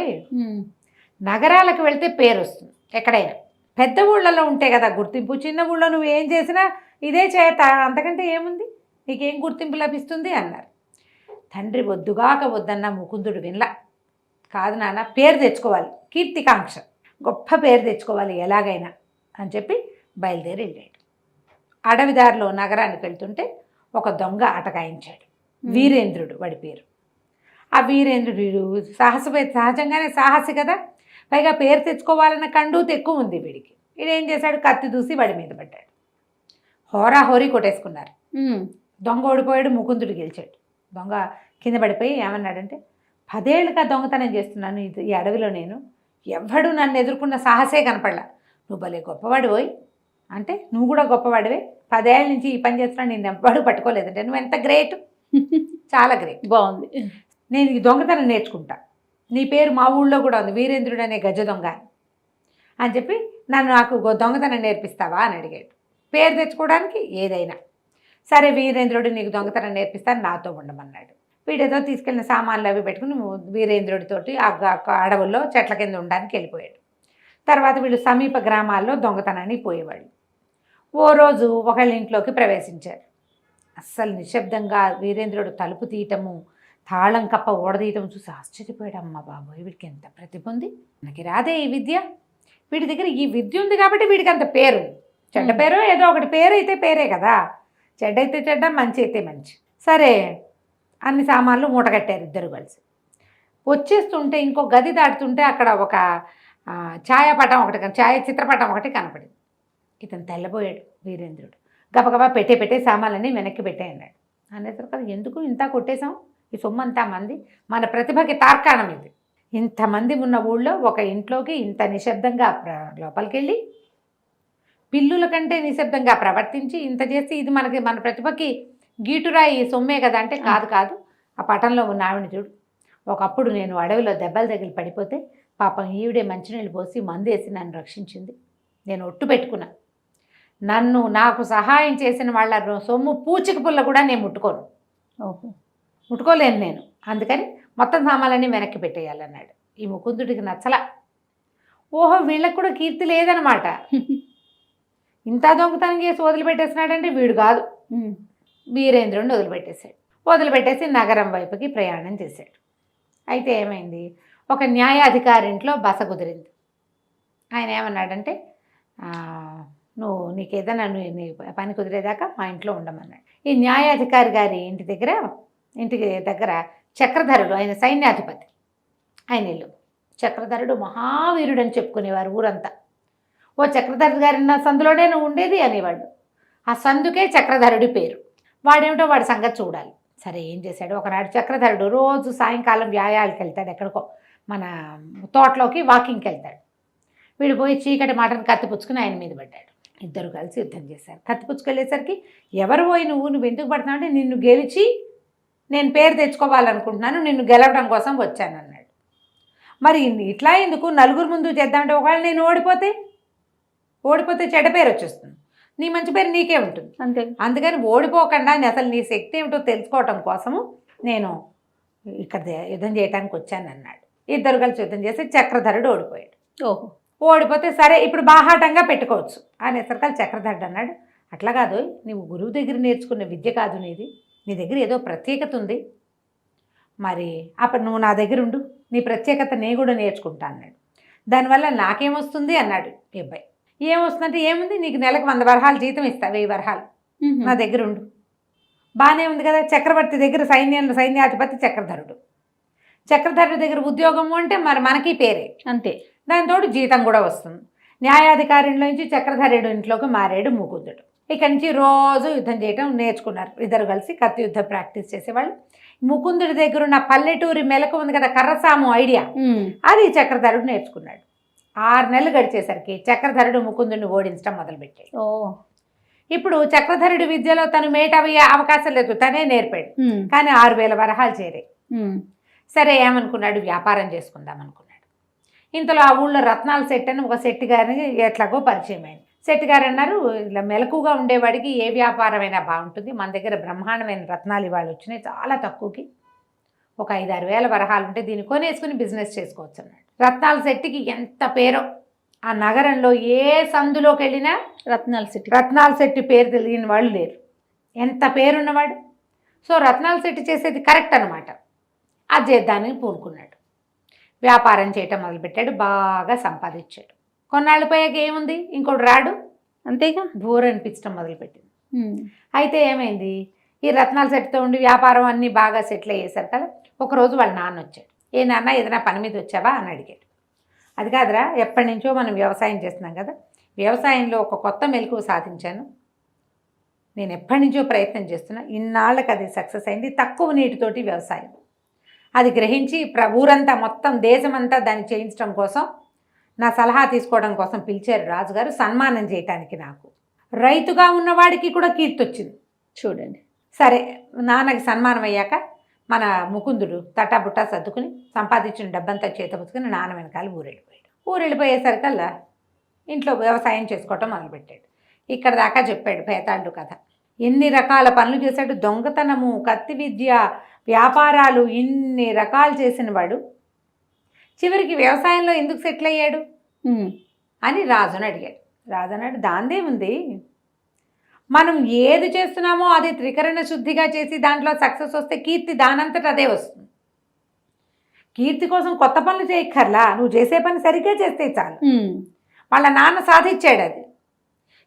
నగరాలకు వెళ్తే పేరు వస్తుంది. ఎక్కడైనా పెద్ద ఊళ్ళలో ఉంటే కదా గుర్తింపు, చిన్న ఊళ్ళో నువ్వు ఏం చేసినా ఇదే చేత, అంతకంటే ఏముంది, నీకేం గుర్తింపు లభిస్తుంది అన్నారు. తండ్రి వద్దుగాక వద్దన్న ముకుందుడు వినలా. కాదు నాన్న, పేరు తెచ్చుకోవాలి, కీర్తికాంక్ష, గొప్ప పేరు తెచ్చుకోవాలి ఎలాగైనా అని చెప్పి బయలుదేరి వెళ్ళాడు. అడవిదారిలో నగరానికి వెళ్తుంటే ఒక దొంగ అటకాయించాడు. వీరేంద్రుడు వాడి పేరు. ఆ వీరేంద్రుడు సహజంగానే సాహసి కదా, పైగా పేరు తెచ్చుకోవాలన్న కండూతి ఎక్కువ ఉంది వీడికి. వీడేం చేశాడు, కత్తి దూసి వాడి మీద పడ్డాడు. హోరాహోరీ కొట్టేసుకున్నారు. దొంగ ఓడిపోయాడు, ముకుందుడు గెలిచాడు. దొంగ కింద పడిపోయి ఏమన్నాడంటే, 10 ఏళ్ళుగా దొంగతనం చేస్తున్నాను ఈ అడవిలో, నేను ఎవ్వడు నన్ను ఎదుర్కొన్న సాహసే కనపడలా. నువ్వు భలే గొప్పవాడు పోయి అంటే, నువ్వు కూడా గొప్పవాడివే, 10 ఏళ్ళ నుంచి ఈ పని చేస్తున్నా, నేను ఎవ్వడు పట్టుకోలేదంటే నువ్వు ఎంత గ్రేట్, చాలా గ్రేట్. బాగుంది. నేను ఈ దొంగతనం నేర్చుకుంటా, నీ పేరు మా ఊళ్ళో కూడా ఉంది, వీరేంద్రుడు అనే గజ దొంగ అని చెప్పి నాకు దొంగతనం నేర్పిస్తావా అని అడిగాడు. పేరు తెచ్చుకోవడానికి ఏదైనా సరే, వీరేంద్రుడు నీకు దొంగతనం నేర్పిస్తాను, నాతో ఉండమన్నాడు. వీడేదో తీసుకెళ్ళిన సామాన్లు అవి పెట్టుకుని వీరేంద్రుడితోటి ఆ అడవుల్లో చెట్ల కింద ఉండడానికి వెళ్ళిపోయాడు. తర్వాత వీళ్ళు సమీప గ్రామాల్లో దొంగతనానికి పోయేవాళ్ళు. ఓ రోజు ఒకళ్ళ ఇంట్లోకి ప్రవేశించారు. అస్సలు నిశ్శబ్దంగా వీరేంద్రుడు తలుపు తీయటము, తాళం కప్ప ఓడదీయటం చూసి ఆశ్చర్యపోయాడు. అమ్మ బాబోయ్, వీడికి ఎంత ప్రతిభ ఉంది, మనకి రాదే ఈ విద్య, వీడి దగ్గర ఈ విద్య ఉంది కాబట్టి వీడికి అంత పేరు. చెడ్డ పేరు ఏదో ఒకటి, పేరు అయితే పేరే కదా, చెడ్డ అయితే చెడ్డ, మంచి అయితే మంచి. సరే, అన్ని సామాన్లు మూట కట్టారు ఇద్దరు కలిసి. వచ్చేస్తుంటే ఇంకో గది దాటుతుంటే అక్కడ ఒక ఛాయాపటం ఒకటి, చిత్రపటం ఒకటి కనపడింది. ఇతను తెల్లబోయాడు వీరేంద్రుడు. గబగబా పెట్టే సామాన్లన్నీ వెనక్కి పెట్టేయన్నాడు. అనేసరికి కదా, ఎందుకు ఇంత కొట్టేశాం, ఈ సొమ్మంతా మంది, మన ప్రతిభకి తార్కాణం ఇది. ఇంతమంది ఉన్న ఊళ్ళో ఒక ఇంట్లోకి ఇంత నిశ్శబ్దంగా లోపలికి వెళ్ళి పిల్లుల కంటే నిశ్శబ్దంగా ప్రవర్తించి ఇంత చేసి, ఇది మన ప్రతిభకి గీటురాయి సొమ్మే కదా అంటే, కాదు, ఆ పటంలో ఉన్న ఆవిడ చూడు, ఒకప్పుడు నేను అడవిలో దెబ్బలు తగిలి పడిపోతే పాపం ఈవిడే మంచినీళ్ళు పోసి మందేసి నన్ను రక్షించింది, నేను ఒట్టు పెట్టుకున్నా, నాకు సహాయం చేసిన వాళ్ళ సొమ్ము పూచిక పుల్ల కూడా నేను ముట్టుకోలేను నేను, అందుకని మొత్తం సామాన్లన్నీ వెనక్కి పెట్టేయాలన్నాడు. ఈ ముకుందుడికి నచ్చల. ఓహో, వీళ్ళకి కూడా కీర్తి లేదనమాట, ఇంత దొంగతనం చేసి వదిలిపెట్టేసినాడంటే వీడు కాదు. వీరేంద్రుడిని వదిలిపెట్టేసి నగరం వైపుకి ప్రయాణం చేశాడు. అయితే ఏమైంది, ఒక న్యాయాధికారి ఇంట్లో బస కుదిరింది. ఆయన ఏమన్నాడంటే, నీకేదైనా నీ పని కుదిరేదాకా మా ఇంట్లో ఉండమన్నాడు. ఈ న్యాయాధికారి గారి ఇంటికి దగ్గర చక్రధరుడు, ఆయన సైన్యాధిపతి, ఆయన ఇల్లు. చక్రధరుడు మహావీరుడు అని చెప్పుకునేవారు ఊరంతా. ఓ చక్రధరుడు గారి సందులోనే నువ్వు ఉండేది అనేవాళ్ళు. ఆ సందుకే చక్రధరుడి పేరు. వాడేమిటో వాడి సంగతి చూడాలి. సరే, ఏం చేశాడు, ఒకనాడు చక్రధరుడు రోజు సాయంకాలం వ్యాయాలకు వెళ్తాడు, ఎక్కడికో మన తోటలోకి వాకింగ్కి వెళ్తాడు. వీడు పోయి చీకటి మాటను కత్తిపుచ్చుకుని ఆయన మీద పడ్డాడు. ఇద్దరు కలిసి యుద్ధం చేశారు. కత్తిపుచ్చుకెళ్ళేసరికి, ఎవరు పోయి నువ్వు ఎందుకు పడుతున్నావు అంటే, నిన్ను గెలిచి నేను పేరు తెచ్చుకోవాలనుకుంటున్నాను, నిన్ను గెలవడం కోసం వచ్చానన్నాడు. మరి ఇట్లా ఎందుకు, నలుగురు ముందు చేద్దామంటే, ఒకవేళ నేను ఓడిపోతే చెడ్డ పేరు వచ్చేస్తుంది, నీ మంచి పేరు నీకే ఉంటుంది అంతే. అందుకని ఓడిపోకుండా అసలు నీ శక్తి ఏమిటో తెలుసుకోవటం కోసము నేను ఇక్కడ యుద్ధం చేయడానికి వచ్చాను అన్నాడు. ఇద్దరు కలిసి యుద్ధం చేసి చక్రధరుడు ఓడిపోయాడు. ఓడిపోతే సరే, ఇప్పుడు బాహాటంగా పెట్టుకోవచ్చు అనేసరికి చక్రధరుడు అన్నాడు, అట్లా కాదు, నువ్వు గురువు దగ్గర నేర్చుకున్న విద్య కాదు నీది, నీ దగ్గర ఏదో ప్రత్యేకత ఉంది, మరి అప్పుడు నువ్వు నా దగ్గర ఉండు, నీ ప్రత్యేకత నేను కూడా నేర్చుకుంటా అన్నాడు. దానివల్ల నాకేమొస్తుంది అన్నాడు ఈ అబ్బాయి. ఏమొస్తుందంటే, ఏముంది, నీకు నెలకు 100 వరహాలు జీతం ఇస్తా, 1000 వరహాలు నా దగ్గర ఉండు. బాగానే ఉంది కదా. చక్రవర్తి దగ్గర సైన్యాధిపతి చక్రధరుడు దగ్గర ఉద్యోగము అంటే మరి మనకి పేరే అంతే, దానితో జీతం కూడా వస్తుంది. న్యాయాధికారిలో నుంచి చక్రధరుడు ఇంట్లోకి మారాడు ముకుందుడు. ఇక్కడి నుంచి రోజు యుద్ధం చేయడం నేర్చుకున్నారు. ఇద్దరు కలిసి కత్తి యుద్ధం ప్రాక్టీస్ చేసేవాళ్ళు. ముకుందుడి దగ్గర ఉన్న పల్లెటూరి మెలకు ఉంది కదా, కర్రసాము ఐడియా, అది చక్రధరుడు నేర్చుకున్నాడు. 6 నెలలు గడిచేసరికి చక్రధరుడు ముకుందుడిని ఓడించడం మొదలుపెట్టాడు. ఇప్పుడు చక్రధరుడి విద్యలో తను మేటవయ్యే అవకాశం లేదు, తనే నేర్పాడు. కానీ 6000 వరహాలు చేరాయి. సరే, ఏమనుకున్నాడు, వ్యాపారం చేసుకుందాం అనుకున్నాడు. ఇంతలో ఆ ఊళ్ళో రత్నాల సెట్ అని ఒక శెట్టి గారిని ఎట్లాగో పరిచయం అయింది. శెట్టి గారు అన్నారు, ఇలా మెలకుగా ఉండేవాడికి ఏ వ్యాపారమైనా బాగుంటుంది, మన దగ్గర బ్రహ్మాండమైన రత్నాలు ఇవాళ వచ్చినాయి చాలా తక్కువకి, ఒక 5-6 వేల వరహాలు ఉంటే దీన్ని కొనేసుకుని బిజినెస్ చేసుకోవచ్చు అన్నాడు. రత్నాల శెట్టికి ఎంత పేరో, ఆ నగరంలో ఏ సందులోకి వెళ్ళినా రత్నాల శెట్టి పేరు తెలియని వాళ్ళు లేరు, ఎంత పేరున్నవాడు. సో రత్నాల శెట్టి చేసేది కరెక్ట్ అనమాట. అది చేద్దానికి పూనుకున్నాడు. వ్యాపారం చేయటం మొదలుపెట్టాడు, బాగా సంపాదించాడు. కొన్నాళ్ళు పోయాక ఏముంది, ఇంకోటి రాడు, అంతేగా బోర్ అనిపించడం మొదలుపెట్టింది. అయితే ఏమైంది, ఈ రత్నాల సెట్తో ఉండి వ్యాపారం అన్నీ బాగా సెటిల్ అయ్యేసారు కదా. ఒకరోజు వాళ్ళ నాన్న వచ్చాడు. ఏ నాన్న ఏదైనా పని మీద వచ్చావా అని అడిగాడు. అది కాదురా, ఎప్పటి నుంచో మనం వ్యవసాయం చేస్తున్నాం కదా, వ్యవసాయంలో ఒక కొత్త మెలకువ సాధించాను, నేను ఎప్పటి నుంచో ప్రయత్నం చేస్తున్నా, ఇన్నాళ్ళకి అది సక్సెస్ అయింది. తక్కువ నీటితోటి వ్యవసాయం అది గ్రహించి ఊరంతా మొత్తం దేశమంతా దాన్ని చేయించడం కోసం నా సలహా తీసుకోవడం కోసం పిలిచారు రాజుగారు, సన్మానం చేయటానికి. నాకు రైతుగా ఉన్నవాడికి కూడా కీర్తి వచ్చింది చూడండి. సరే, నాన్నకి సన్మానం అయ్యాక మన ముకుందుడు తటాబుట్టా సర్దుకుని సంపాదించిన డబ్బంతా చేతపుచ్చుకుని నాన్న వెనకాల ఊరెళ్ళిపోయాడు. ఊరెళ్ళిపోయేసరికల్లా ఇంట్లో వ్యవసాయం చేసుకోవటం మొదలుపెట్టాడు. ఇక్కడ దాకా చెప్పాడు భేతాళుడు కథ. ఎన్ని రకాల పనులు చేశాడు, దొంగతనము, కత్తి విద్య, వ్యాపారాలు, ఇన్ని రకాలు చేసిన వాడు చివరికి వ్యవసాయంలో ఎందుకు సెటిల్ అయ్యాడు అని రాజుని అడిగాడు. రాజు అన్నాడు, దాందేముంది, మనం ఏది చేస్తున్నామో అది త్రికరణ శుద్ధిగా చేసి దాంట్లో సక్సెస్ వస్తే కీర్తి దానంతట అదే వస్తుంది. కీర్తి కోసం కొత్త పనులు చేయక్కర్లా, నువ్వు చేసే పని సరిగ్గా చేస్తే చాలు. వాళ్ళ నాన్న సాధించాడు అది.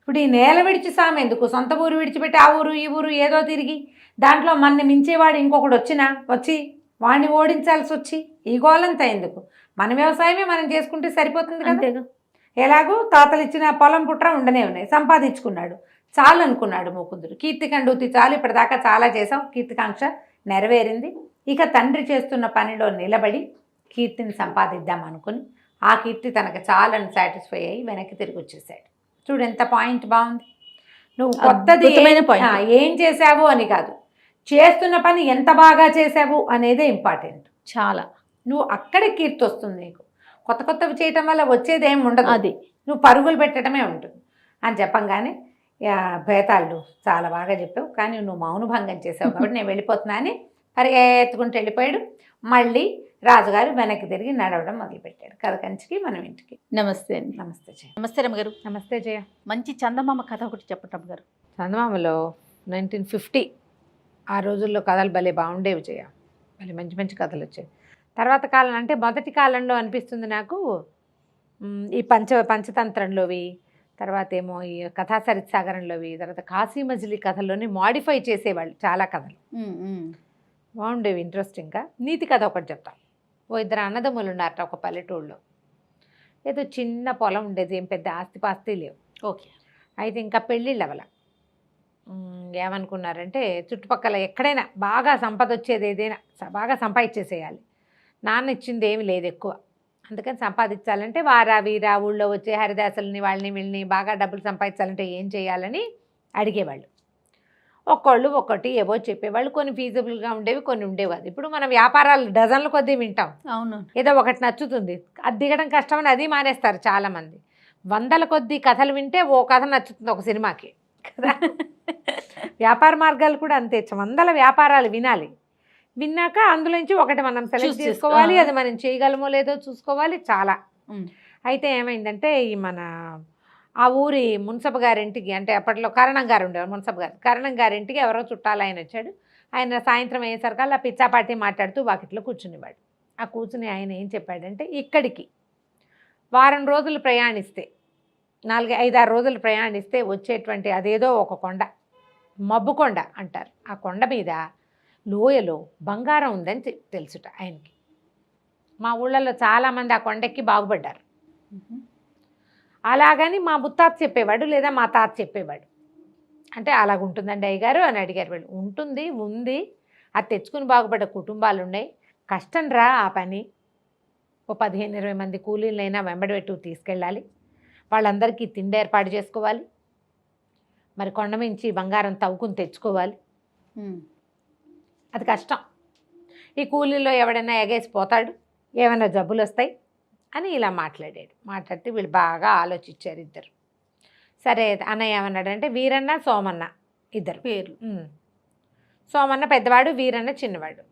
ఇప్పుడు ఈ నేల విడిచి సామె ఎందుకు, సొంత ఊరు విడిచిపెట్టి ఆ ఊరు ఈ ఊరు ఏదో తిరిగి దాంట్లో మనని మించేవాడు ఇంకొకడు వచ్చి వాడిని ఓడించాల్సి వచ్చి ఈ గోలంతా ఎందుకు, మన వ్యవసాయమే మనం చేసుకుంటే సరిపోతుంది కదా. ఎలాగో తాతలు ఇచ్చిన పొలం పుట్ర ఉండనే ఉన్నాయి, సంపాదించుకున్నాడు, చాలు అనుకున్నాడు ముకుందుడు. కీర్తికండూతి చాలు, ఇప్పటిదాకా చాలా చేసాం, కీర్తికాంక్ష నెరవేరింది, ఇక తండ్రి చేస్తున్న పనిలో నిలబడి కీర్తిని సంపాదిద్దాం అనుకుని ఆ కీర్తి తనకు చాలని సాటిస్ఫై అయ్యి వెనక్కి తిరిగి వచ్చేసాడు. చూడు ఎంత పాయింట్ బాగుంది. నువ్వు కొత్తది ఏం చేసావు అని కాదు, చేస్తున్న పని ఎంత బాగా చేసావు అనేదే ఇంపార్టెంట్. చాలా నువ్వు అక్కడే కీర్తి వస్తుంది నీకు. కొత్త కొత్తవి చేయటం వల్ల వచ్చేది ఏమి ఉండదు, అది నువ్వు పరుగులు పెట్టడమే ఉంటుంది అని చెప్పంగానే భేతాళుడు చాలా బాగా చెప్పావు, కానీ నువ్వు మౌనభంగం చేసావు కాబట్టి నేను వెళ్ళిపోతున్నా అని పరిగెత్తుకుంటూ వెళ్ళిపోయాడు. మళ్ళీ రాజుగారు వెనక్కి తిరిగి నడవడం మొదలుపెట్టాడు. కథ కంచికి మనం ఇంటికి. నమస్తే అండి. నమస్తే జయ. నమస్తే రమ్మగారు. నమస్తే జయ. మంచి చందమామ కథ ఒకటి చెప్పటం గారు. చందమామలో 1950 ఆ రోజుల్లో కథలు భలే బాగుండేవి జయ, భలే మంచి మంచి కథలు వచ్చాయి. తర్వాత కాలం అంటే మొదటి కాలంలో అనిపిస్తుంది నాకు ఈ పంచతంత్రంలోవి, తర్వాత ఏమో ఈ కథా సరిత్సాగరంలోవి, తర్వాత కాశీ మజిలీ కథల్లోని మాడిఫై చేసేవాళ్ళు చాలా కథలు బాగుండేవి, ఇంట్రెస్టింగ్గా. నీతి కథ ఒకటి చెప్తాం. ఓ ఇద్దరు అన్నదమ్ములు ఉన్నారట ఒక పల్లెటూళ్ళలో. ఏదో చిన్న పొలం ఉండేది, ఏం పెద్ద ఆస్తిపాస్తి లేవు. ఓకే. అయితే ఇంకా పెళ్ళిళ్ళు అవ్వాల. ఏమనుకున్నారంటే చుట్టుపక్కల ఎక్కడైనా బాగా సంపద వచ్చేది ఏదైనా బాగా సంపాదించేసేయాలి, నాన్న ఇచ్చింది ఏమి లేదు ఎక్కువ, అందుకని సంపాదించాలంటే వారా వీరా ఊళ్ళో వచ్చే హరిదాసుల్ని వాళ్ళని వీళ్ళని బాగా డబ్బులు సంపాదించాలంటే ఏం చేయాలని అడిగేవాళ్ళు. ఒక్కళ్ళు ఒక్కటి ఏవో చెప్పేవాళ్ళు, కొన్ని ఫీజబుల్గా ఉండేవి, కొన్ని ఉండేవి. ఇప్పుడు మన వ్యాపారాలు డజన్ల కొద్దీ వింటాం. అవును. ఏదో ఒకటి నచ్చుతుంది, అది దిగడం కష్టమని అది మానేస్తారు చాలామంది. 100ల కొద్దీ కథలు వింటే ఓ కథ నచ్చుతుంది ఒక సినిమాకి కదా. వ్యాపార మార్గాలు కూడా అంతే, 100ల వ్యాపారాలు వినాలి, విన్నాక అందులోంచి ఒకటి మనం సెలెక్ట్ చేసుకోవాలి, అది మనం చేయగలమో లేదో చూసుకోవాలి చాలా. అయితే ఏమైందంటే ఈ మన ఆ ఊరి మున్సబ్ గారింటికి, అంటే అప్పట్లో కరణం గారు ఉండేవారు, మున్సబ్ గారు కరణం గారింటికి ఎవరో చుట్టాలు ఆయన వచ్చాడు. ఆయన సాయంత్రం అయ్యేసరికల్లా పిచ్చాపాటి మాట్లాడుతూ వాకిట్లో కూర్చునేవాడు. ఆ కూర్చుని ఆయన ఏం చెప్పాడంటే, ఇక్కడికి వారం రోజులు ప్రయాణిస్తే, 4-5-6 రోజులు ప్రయాణిస్తే వచ్చేటువంటి అదేదో ఒక కొండ, మబ్బు కొండ అంటారు. ఆ కొండ మీద లోయలో బంగారం ఉందని తెలుసుట ఆయనకి. మా ఊళ్ళల్లో చాలామంది ఆ కొండెక్కి బాగుపడ్డారు. అలాగని మా ముత్తాత చెప్పేవాడు, లేదా మా తాత చెప్పేవాడు. అంటే అలాగుంటుందండి అయ్యగారు అని అడిగారు వాళ్ళు. ఉంది, అది తెచ్చుకుని బాగుపడ్డ కుటుంబాలు ఉన్నాయి. కష్టం రా ఆ పని, ఓ 15-20 మంది కూలీలైనా వెంబడిపెట్టు తీసుకెళ్ళాలి, వాళ్ళందరికీ తిండి ఏర్పాటు చేసుకోవాలి, మరి కొండ మించి బంగారం తవ్వుకుని తెచ్చుకోవాలి, అది కష్టం. ఈ కూలీలో ఎవడైనా ఎగేసిపోతాడు, ఏమైనా జబ్బులు వస్తాయి అని ఇలా మాట్లాడాడు. మాట్లాడితే వీళ్ళు బాగా ఆలోచించారు ఇద్దరు. సరే అన్నయ్య ఏమన్నాడంటే, వీరన్న సోమన్న ఇద్దరు పేర్లు. సోమన్న పెద్దవాడు, వీరన్న చిన్నవాడు.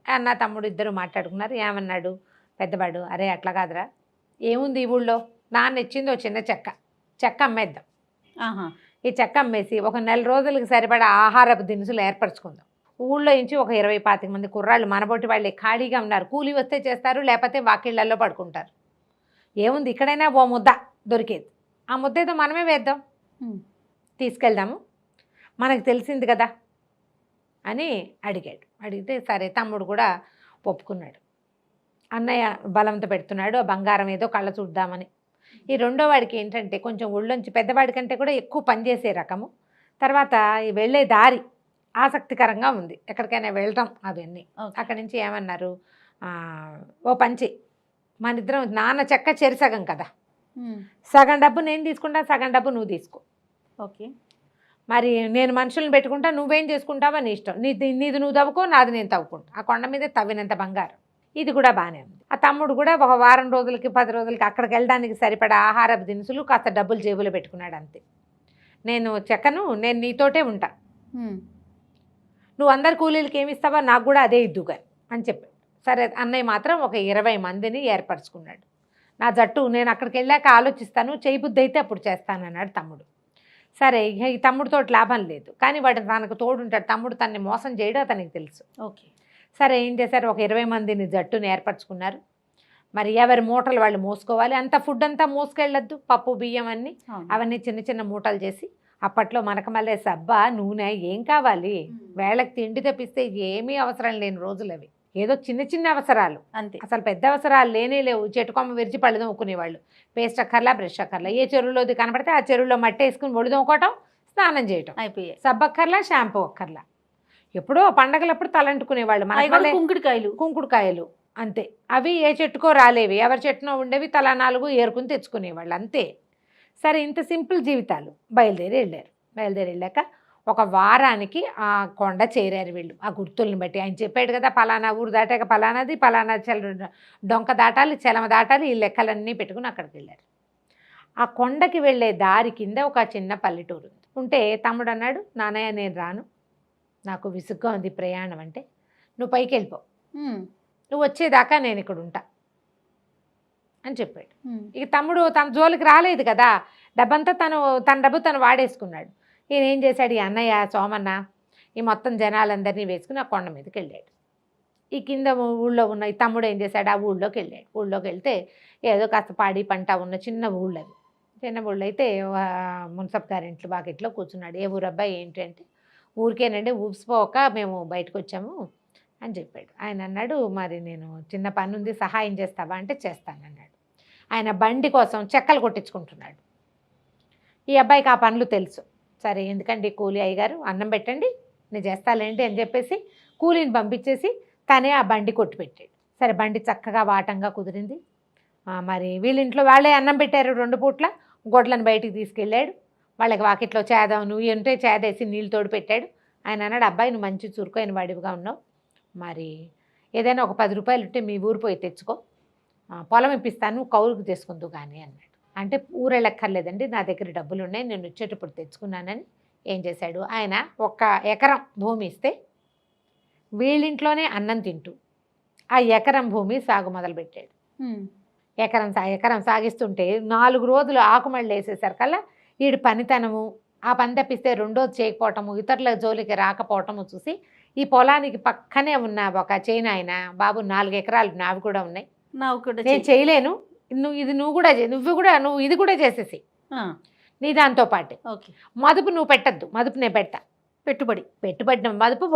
అన్న తమ్ముడు ఇద్దరు మాట్లాడుకున్నారు. ఏమన్నాడు పెద్దవాడు, అరే అట్లా కాదురా, ఏముంది ఈ ఊళ్ళో, నాన్న ఇచ్చింది ఓ చిన్న చెక్క అమ్మేద్దాం. ఈ చెక్క అమ్మేసి ఒక 4 రోజులకి సరిపడా ఆహారపు దినుసులు ఏర్పరచుకుందాం. ఊళ్ళో నుంచి ఒక 20-25 మంది కుర్రాళ్ళు మనబోటి వాళ్ళే ఖాళీగా ఉన్నారు, కూలీ వస్తే చేస్తారు, లేకపోతే వాకిళ్లలో పడుకుంటారు. ఏముంది ఇక్కడైనా ఓ ముద్ద దొరికేది, ఆ ముద్ద ఏదో మనమే వేద్దాం, తీసుకెళ్దాము, మనకు తెలిసింది కదా అని అడిగాడు. అడిగితే సరే తమ్ముడు కూడా ఒప్పుకున్నాడు. అన్నయ్య బలవంత పెడుతున్నాడు ఆ బంగారం ఏదో కళ్ళ చూద్దామని. ఈ రెండో వాడికి ఏంటంటే కొంచెం ఒళ్ళొంచి పెద్దవాడి కంటే కూడా ఎక్కువ పనిచేసే రకము. తర్వాత ఈ వెళ్ళే దారి ఆసక్తికరంగా ఉంది, ఎక్కడికైనా వెళ్ళటం అవన్నీ. అక్కడి నుంచి ఏమన్నారు, ఓ పంచి మన ఇద్దరం నాన్న చెక్క చెరిసగం కదా, సగం డబ్బు నేను తీసుకుంటా, సగం డబ్బు నువ్వు తీసుకో. ఓకే. మరి నేను మనుషులను పెట్టుకుంటా, నువ్వేం చేసుకుంటావో నీ ఇష్టం, నీది నువ్వు తవ్వుకో, నాది నేను తవ్వుకుంటా. ఆ కొండ మీద తవ్వినంత బంగారం. ఇది కూడా బాగానే ఉంది. ఆ తమ్ముడు కూడా ఒక వారం రోజులకి 10 రోజులకి అక్కడికి వెళ్ళడానికి సరిపడా ఆహారపు దినుసులు కాస్త డబ్బులు జేబులో పెట్టుకున్నాడు అంతే. నేను చెక్కను, నేను నీతోటే ఉంటా, నువ్వు అందరి కూలీలకి ఏమి ఇస్తావో నాకు కూడా అదే ఇద్దుగా అని చెప్పాడు. సరే అన్నయ్య మాత్రం ఒక 20 మందిని ఏర్పరచుకున్నాడు. నా జట్టు నేను అక్కడికి వెళ్ళాక ఆలోచిస్తాను, చేయి బుద్ధి అయితే అప్పుడు చేస్తానన్నాడు తమ్ముడు. సరే ఇక ఈ తమ్ముడితో లాభం లేదు, కానీ వాడు తనకు తోడుంటాడు. తమ్ముడు తనని మోసం చేయడం అతనికి తెలుసు. ఓకే. సరే ఏం చేశారు, ఒక 20 మందిని జట్టుని ఏర్పరచుకున్నారు. మరి ఎవరి మూటలు వాళ్ళు మోసుకోవాలి, అంత ఫుడ్ అంతా మోసుకెళ్ళొద్దు, పప్పు బియ్యం అన్నీ అవన్నీ చిన్న చిన్న మూటలు చేసి. అప్పట్లో మనకమల్లే సబ్బా నూనె ఏం కావాలి, వేళకి తిండి తెప్పిస్తే ఏమీ అవసరం లేని రోజులు అవి. ఏదో చిన్న చిన్న అవసరాలు అంతే, అసలు పెద్ద అవసరాలు లేనే లేవు. చెట్టుకొమ్మ విరిచి పళ్ళు తోముకునేవాళ్ళు, పేస్ట్ అక్కర్లా, బ్రష్ అక్కర్లా. ఏ చెరువులోది కనపడితే ఆ చెరువులో మట్టి వేసుకుని ఒళ్ళు తోముకోవటం, స్నానం చేయటం అయిపోయాయి. సబ్బు అక్కర్లా, షాంపూ అక్కర్లా. ఎప్పుడో పండగలప్పుడు తలంటుకునేవాళ్ళు. మన కుంకుడుకాయలు అంతే, అవి ఏ చెట్టుకో రాలేవి, ఎవరి చెట్టునో ఉండేవి, తలా 4 ఏరుకుని తెచ్చుకునేవాళ్ళు అంతే. సరే ఇంత సింపుల్ జీవితాలు. బయలుదేరి వెళ్ళాక ఒక వారానికి ఆ కొండ చేరారు వీళ్ళు. ఆ గుర్తుల్ని బట్టి ఆయన చెప్పాడు కదా, పలానా ఊరు దాటాక పలానాది, పలానా డొంక దాటాలి, చెలమ దాటాలి, ఈ లెక్కలన్నీ పెట్టుకుని అక్కడికి వెళ్ళారు. ఆ కొండకి వెళ్ళే దారి కింద ఒక చిన్న పల్లెటూరు ఉంటే తమ్ముడు అన్నాడు, నాన్నయ్య నేను రాను, నాకు విసుగ్గా ఉంది ప్రయాణం అంటే, నువ్వు పైకి వెళ్ళిపో, నువ్వు వచ్చేదాకా నేను ఇక్కడ ఉంటా అని చెప్పాడు. ఇక తమ్ముడు తన జోలికి రాలేదు కదా, డబ్బంతా తన డబ్బు తను వాడేసుకున్నాడు. ఈయన ఏం చేశాడు, ఈ అన్నయ్య సోమన్న ఈ మొత్తం జనాలందరినీ వేసుకుని ఆ కొండ మీదకి వెళ్ళాడు. ఈ కింద ఊళ్ళో ఉన్న ఈ తమ్ముడు ఏం చేశాడు, ఆ ఊళ్ళోకి వెళ్ళాడు. ఊళ్ళోకి వెళ్తే ఏదో కాస్త పాడి పంట ఉన్న చిన్న ఊళ్ళు అవి. చిన్న ఊళ్ళో అయితే మున్సబ్ గారింట్లో వాకిట్లో కూర్చున్నాడు. ఏ ఊరబ్బాయి ఏంటి అంటే, ఊరికేనండి ఊపిసిపోక మేము బయటకు వచ్చాము అని చెప్పాడు. ఆయన అన్నాడు, మరి నేను చిన్న పని ఉంది, సహాయం చేస్తావా అంటే చేస్తానన్నాడు. ఆయన బండి కోసం చెక్కలు కొట్టించుకుంటున్నాడు. ఈ అబ్బాయికి ఆ పనులు తెలుసు. సరే ఎందుకండి కూలీ అయ్యగారు, అన్నం పెట్టండి నేను చేస్తాలేండి అని చెప్పేసి కూలీని పంపించేసి తనే ఆ బండి కొట్టి పెట్టాడు. సరే బండి చక్కగా వాటంగా కుదిరింది. మరి వీళ్ళింట్లో వాళ్ళే అన్నం పెట్టారు 2 పూట్ల. గొడ్లను బయటికి తీసుకెళ్ళాడు. వాళ్ళకి వాకిట్లో చేదాం నువ్వు ఉంటే చేదేసి నీళ్ళు తోడు పెట్టాడు. ఆయన అన్నాడు, అబ్బాయి నువ్వు మంచి చురుకైన వాడివిగా ఉన్నావు, మరి ఏదైనా ఒక 10 రూపాయలు ఉంటే మీ ఊరు పోయి తెచ్చుకో, పొలం ఇప్పిస్తాను, కౌలుకు చేసుకుందు కానీ అన్నాడు. అంటే ఊరెళ్ళక్కర్లేదండి, నా దగ్గర డబ్బులు ఉన్నాయి, నేను వచ్చేటప్పుడు తెచ్చుకున్నానని ఏం చేశాడు, ఆయన 1 ఎకరం భూమి ఇస్తే వీళ్ళింట్లోనే అన్నం తింటూ ఆ ఎకరం భూమి సాగు మొదలుపెట్టాడు. ఎకరం సాగిస్తుంటే 4 రోజులు ఆకుమళ్ళు వేసేసరికల్లా వీడి పనితనము, ఆ పని తప్పిస్తే రెండోది చేయకపోవటము, ఇతరుల జోలికి రాకపోవటము చూసి ఈ పొలానికి పక్కనే ఉన్న ఒక చేను ఆయన, బాబు 4 ఎకరాలు నావి కూడా ఉన్నాయి, నేను చేయలేను, నువ్వు ఇది కూడా చేసేసి నీ దాంతో పాటు మదుపు నువ్వు పెట్టద్దు, మదుపు నేను పెడతా, పెట్టుబడి మదుపు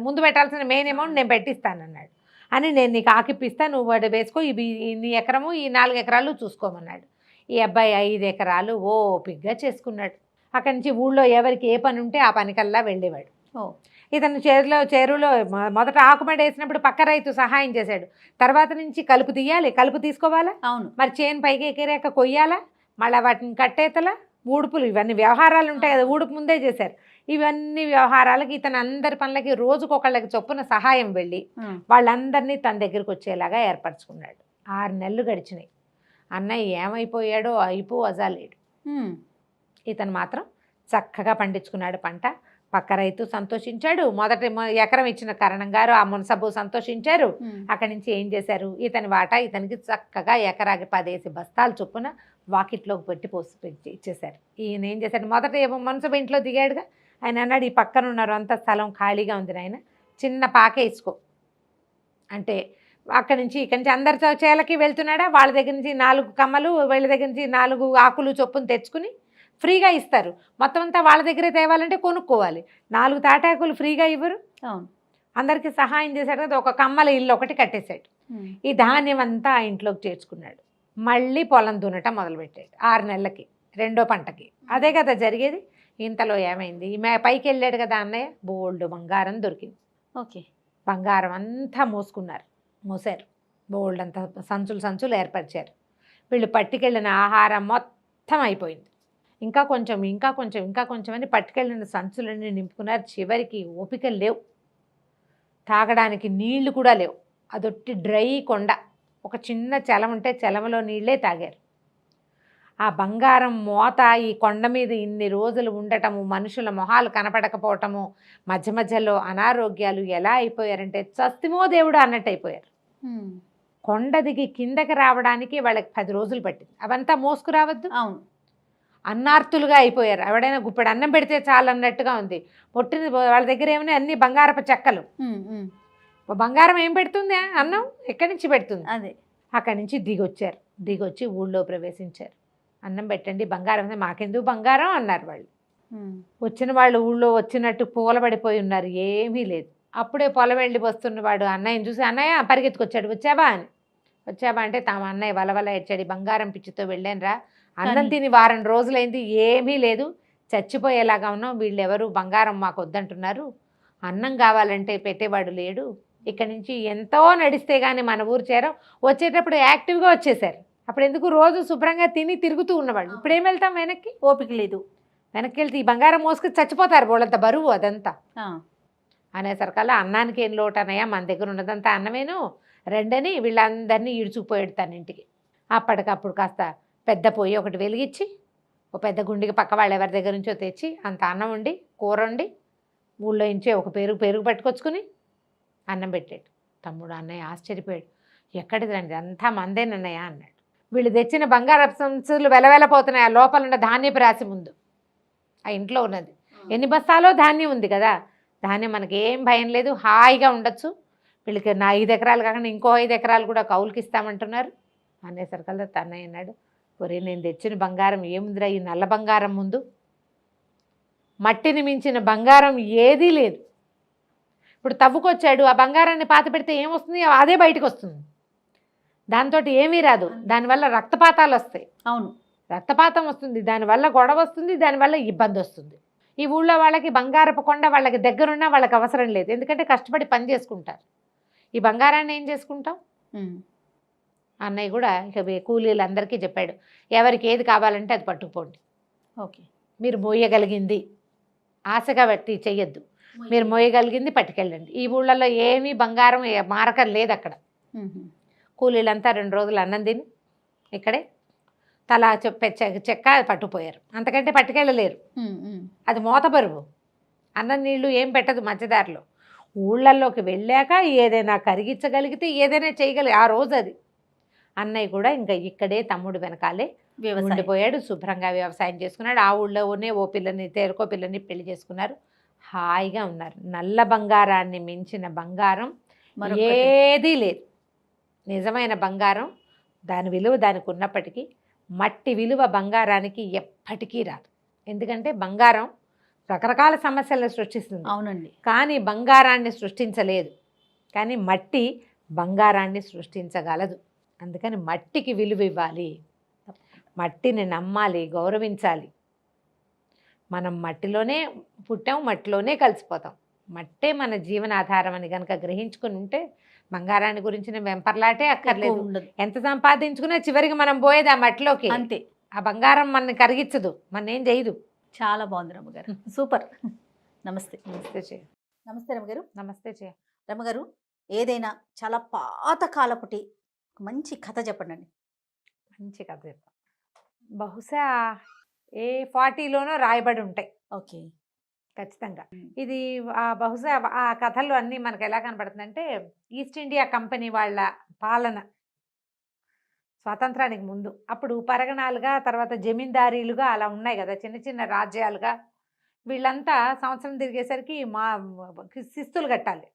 ముందు పెట్టాల్సిన మెయిన్ అమౌంట్ నేను పెట్టిస్తానన్నాడు. అని నేను నీకు ఆకిపిస్తా, నువ్వు వాడు వేసుకో, ఇవి నీ ఎకరము ఈ 4 ఎకరాలు చూసుకోమన్నాడు. ఈ అబ్బాయి 5 ఎకరాలు ఓపిగ్గా చేసుకున్నాడు. అక్కడి నుంచి ఊళ్ళో ఎవరికి ఏ పని ఉంటే ఆ పనికల్లా వెళ్ళేవాడు. ఇతను చెరువులో మొదట ఆకుమడి వేసినప్పుడు పక్క రైతు సహాయం చేశాడు. తర్వాత నుంచి కలుపు తీయాలి, కలుపు తీసుకోవాలా, అవును, మరి చేను పైకి ఎక్కిరాక కొయ్యాలా, మళ్ళీ వాటిని కట్టేతలా, ఊడుపులు, ఇవన్నీ వ్యవహారాలు ఉంటాయి కదా, ఊడుపు ముందే చేశారు. ఇవన్నీ వ్యవహారాలకి ఇతను అందరి పనులకి రోజుకొకళ్ళకి చొప్పున సహాయం వెళ్ళి వాళ్ళందరినీ తన దగ్గరికి వచ్చేలాగా ఏర్పరచుకున్నాడు. 6 నెలలు గడిచినాయి. అన్నయ్య ఏమైపోయాడో అజాలేడు. ఇతను మాత్రం చక్కగా పండించుకున్నాడు పంట. పక్క రైతు సంతోషించాడు, మొదటి ఎకరం ఇచ్చిన కరణం గారు ఆ మున్సబు సంతోషించారు. అక్కడి నుంచి ఏం చేశారు, ఇతని వాటా ఇతనికి చక్కగా ఎకరాకి 10 బస్తాలు చొప్పున వాకిట్లోకి పెట్టి ఇచ్చేశారు. ఈయన ఏం చేశాడు, మొదట మున్సబు ఇంట్లో దిగాడుగా, ఆయన అన్నాడు, ఈ పక్కన ఉన్నారు అంత స్థలం ఖాళీగా ఉంది నాయన, చిన్న పాకే ఇసుకో అంటే అక్కడి నుంచి ఇక్కడి నుంచి అందరి చేలకి వెళ్తున్నాడా, వాళ్ళ దగ్గర నుంచి 4 కమ్మలు, వీళ్ళ దగ్గర నుంచి 4 ఆకులు చొప్పున తెచ్చుకుని ఫ్రీగా ఇస్తారు. మొత్తం అంతా వాళ్ళ దగ్గరే తేవాలంటే కొనుక్కోవాలి. 4 తాటాకులు ఫ్రీగా ఇవ్వరు. అవును. అందరికీ సహాయం చేశాడు కదా, ఒక కమ్మల ఇల్లు ఒకటి కట్టేశాడు. ఈ ధాన్యం అంతా ఆ ఇంట్లోకి చేర్చుకున్నాడు. మళ్ళీ పొలం దున్నటం మొదలుపెట్టాడు 6 నెలలకి, రెండో పంటకి. అదే కదా జరిగేది. ఇంతలో ఏమైంది, పైకి వెళ్ళాడు కదా అన్నయ్య, బోల్డ్ బంగారం దొరికింది. ఓకే. బంగారం అంతా మోసారు. బోల్డ్ అంతా సంచులు ఏర్పరిచారు. వీళ్ళు పట్టుకెళ్ళిన ఆహారం మొత్తం అయిపోయింది. ఇంకా కొంచెం అని పట్టుకెళ్ళిన సంచులన్నీ నింపుకున్నారు. చివరికి ఓపిక లేవు, తాగడానికి నీళ్లు కూడా లేవు. అదొట్టి డ్రై కొండ. ఒక చిన్న చెలం ఉంటే చెలమలో నీళ్ళే తాగారు. ఆ బంగారం మోత ఈ కొండ మీద ఇన్ని రోజులు ఉండటము, మనుషుల మొహాలు కనపడకపోవటము, మధ్య మధ్యలో అనారోగ్యాలు, ఎలా అయిపోయారంటే చస్తిమో దేవుడు అన్నట్టు అయిపోయారు. కొండ దిగి కిందకి రావడానికి వాళ్ళకి 10 రోజులు పట్టింది. అవంతా మోసుకురావద్దు. అవును. అన్నార్తులుగా అయిపోయారు. ఎవడైనా గుప్పెడు అన్నం పెడితే చాలు అన్నట్టుగా ఉంది. పొట్టిన వాళ్ళ దగ్గర ఏమైనా అన్ని బంగారపు చెక్కలు. బంగారం ఏం పెడుతుంది? అన్నం ఎక్కడి నుంచి పెడుతుంది? అదే. అక్కడి నుంచి దిగొచ్చి ఊళ్ళో ప్రవేశించారు. అన్నం పెట్టండి, బంగారం మాకెందుకు బంగారం అన్నారు వాళ్ళు. వచ్చిన వాళ్ళు ఊళ్ళో వచ్చినట్టు పూలబడిపోయి ఉన్నారు, ఏమీ లేదు. అప్పుడే పొలం వెళ్ళి వస్తున్నవాడు అన్నయ్యని చూసి, అన్నయ్య పరిగెత్తుకొచ్చాడు, వచ్చావా అంటే తమ అన్నయ్య వలవల ఏడ్చాడు, బంగారం పిచ్చితో వెళ్ళానురా, అన్నం తిని వారం రోజులైంది, ఏమీ లేదు, చచ్చిపోయేలాగా ఉన్నాం, వీళ్ళెవరు బంగారం మాకు వద్దంటున్నారు, అన్నం కావాలంటే పెట్టేవాడు లేడు, ఇక్కడి నుంచి ఎంతో నడిస్తే కానీ మన ఊరు చేరం, వచ్చేటప్పుడు యాక్టివ్గా వచ్చేసారు. అప్పుడు ఎందుకు రోజు శుభ్రంగా తిని తిరుగుతూ ఉన్నవాళ్ళు. ఇప్పుడు ఏం వెళ్తాం వెనక్కి? ఓపిక లేదు. వెనక్కి వెళ్తే ఈ బంగారం మోసుకుని చచ్చిపోతారు, వాళ్ళంత బరువు అదంతా. అనేసరికల్లా అన్నానికి ఏం లోటు అన్నయ్య, మన దగ్గర ఉన్నదంతా అన్నమేను, రెండని వీళ్ళందరినీ ఈడ్చుకుపోయాడు తన ఇంటికి. అప్పటికప్పుడు కాస్త పెద్ద పొయ్యి ఒకటి వెలిగించి, ఒక పెద్ద గుండికి పక్క వాళ్ళు ఎవరి దగ్గర నుంచో తెచ్చి అంత అన్నం వండి, కూర వండి, ఊళ్ళో ఇంచే ఒక పెరుగు పట్టుకొచ్చుకుని అన్నం పెట్టాడు. తమ్ముడు అన్నయ్య ఆశ్చర్యపోయాడు, ఎక్కడిది రండి, అంతా మందేనన్నయ్య అన్నాడు. వీళ్ళు తెచ్చిన బంగారపు సంచులు వెలవెలపోతున్నాయి. ఆ లోపల ఉన్న ధాన్యపు రాశి ముందు ఆ ఇంట్లో ఉన్నది. ఎన్ని బస్తాలో ధాన్యం ఉంది కదా, ధాన్యం మనకి ఏం భయం లేదు, హాయిగా ఉండొచ్చు. వీళ్ళకి 5 ఎకరాలు కాకుండా ఇంకో 5 ఎకరాలు కూడా కౌలుకి ఇస్తామంటున్నారు. అనేసరికల్లా తన్నయ్య అన్నాడు, ఒరే నేను తెచ్చిన బంగారం ఏముందిరా ఈ నల్ల బంగారం ముందు, మట్టిని మించిన బంగారం ఏదీ లేదు. ఇప్పుడు తవ్వుకొచ్చాడు, ఆ బంగారాన్ని పాత పెడితే ఏమొస్తుంది? అదే బయటకు వస్తుంది, దాంతో ఏమీ రాదు, దానివల్ల రక్తపాతాలు వస్తాయి. అవును, రక్తపాతం వస్తుంది, దానివల్ల గొడవ వస్తుంది, దానివల్ల ఇబ్బంది వస్తుంది. ఈ ఊళ్ళో వాళ్ళకి బంగారపు కొండ వాళ్ళకి దగ్గరున్నా వాళ్ళకి అవసరం లేదు, ఎందుకంటే కష్టపడి పని చేసుకుంటారు. ఈ బంగారాన్ని ఏం చేసుకుంటాం? అన్నయ్య కూడా ఇక కూలీలందరికీ చెప్పాడు, ఎవరికి ఏది కావాలంటే అది పట్టుకుపోండి. ఓకే. మీరు మోయగలిగింది ఆశగా పెట్టి చెయ్యొద్దు, మీరు మోయగలిగింది పట్టుకెళ్ళండి. ఈ ఊళ్ళల్లో ఏమీ బంగారం మారకం లేదు అక్కడ. కూలీలంతా 2 రోజులు అన్నం తిని ఇక్కడే తలా చెక్క పట్టుకుపోయారు, అంతకంటే పట్టుకెళ్ళలేరు. అది మోత బరువు, అన్నం నీళ్లు ఏం పెట్టదు మధ్యదారిలో. ఊళ్ళల్లోకి వెళ్ళాక ఏదైనా కరిగించగలిగితే ఏదైనా చేయగలిగి ఆ రోజు అది. అన్నయ్య కూడా ఇంకా ఇక్కడే తమ్ముడు వెనకాలే ఉండిపోయాడు, శుభ్రంగా వ్యవసాయం చేసుకున్నాడు. ఆ ఊళ్ళోనే తేరుకో పిల్లని పెళ్లి చేసుకున్నారు, హాయిగా ఉన్నారు. నల్ల బంగారాన్ని మించిన బంగారం ఏదీ లేదు. నిజమైన బంగారం దాని విలువ దానికి ఉన్నప్పటికీ మట్టి విలువ బంగారానికి ఎప్పటికీ రాదు. ఎందుకంటే బంగారం రకరకాల సమస్యలను సృష్టిస్తుంది. అవునండి. కానీ బంగారాన్ని సృష్టించలేదు, కానీ మట్టి బంగారాన్ని సృష్టించగలదు. అందుకని మట్టికి విలువ ఇవ్వాలి, మట్టిని నమ్మాలి, గౌరవించాలి. మనం మట్టిలోనే పుట్టాం, మట్టిలోనే కలిసిపోతాం. మట్టే మన జీవనాధారం అని కనుక గ్రహించుకుని ఉంటే బంగారాన్ని గురించి వెంపర్లాటే అక్కర్లేదు. ఎంత సంపాదించుకున్నా చివరికి మనం పోయేది ఆ మట్టిలోకి, అంతే. ఆ బంగారం మనని కరిగించదు, మన ఏం చేయదు. చాలా బాగుంది రమ్మగారు, సూపర్. నమస్తే. నమస్తే రమ్మగారు. నమస్తే రమ్మగారు, ఏదైనా చాలా పాత కాలపుటి మంచి కథ చెప్పండి. మంచి కథ చెప్తాం. బహుశా ఏ 40లోనో రాయబడి ఉంటాయి. ఓకే. ఖచ్చితంగా ఇది బహుశా ఆ కథల్లో అన్నీ మనకు ఎలా కనపడుతుందంటే, ఈస్ట్ ఇండియా కంపెనీ వాళ్ళ పాలన స్వాతంత్రానికి ముందు, అప్పుడు పరగణాలుగా, తర్వాత జమీందారీలుగా అలా ఉన్నాయి కదా, చిన్న చిన్న రాజ్యాలుగా. వీళ్ళంతా సంవత్సరం తిరిగేసరికి శిస్తులు కట్టాలి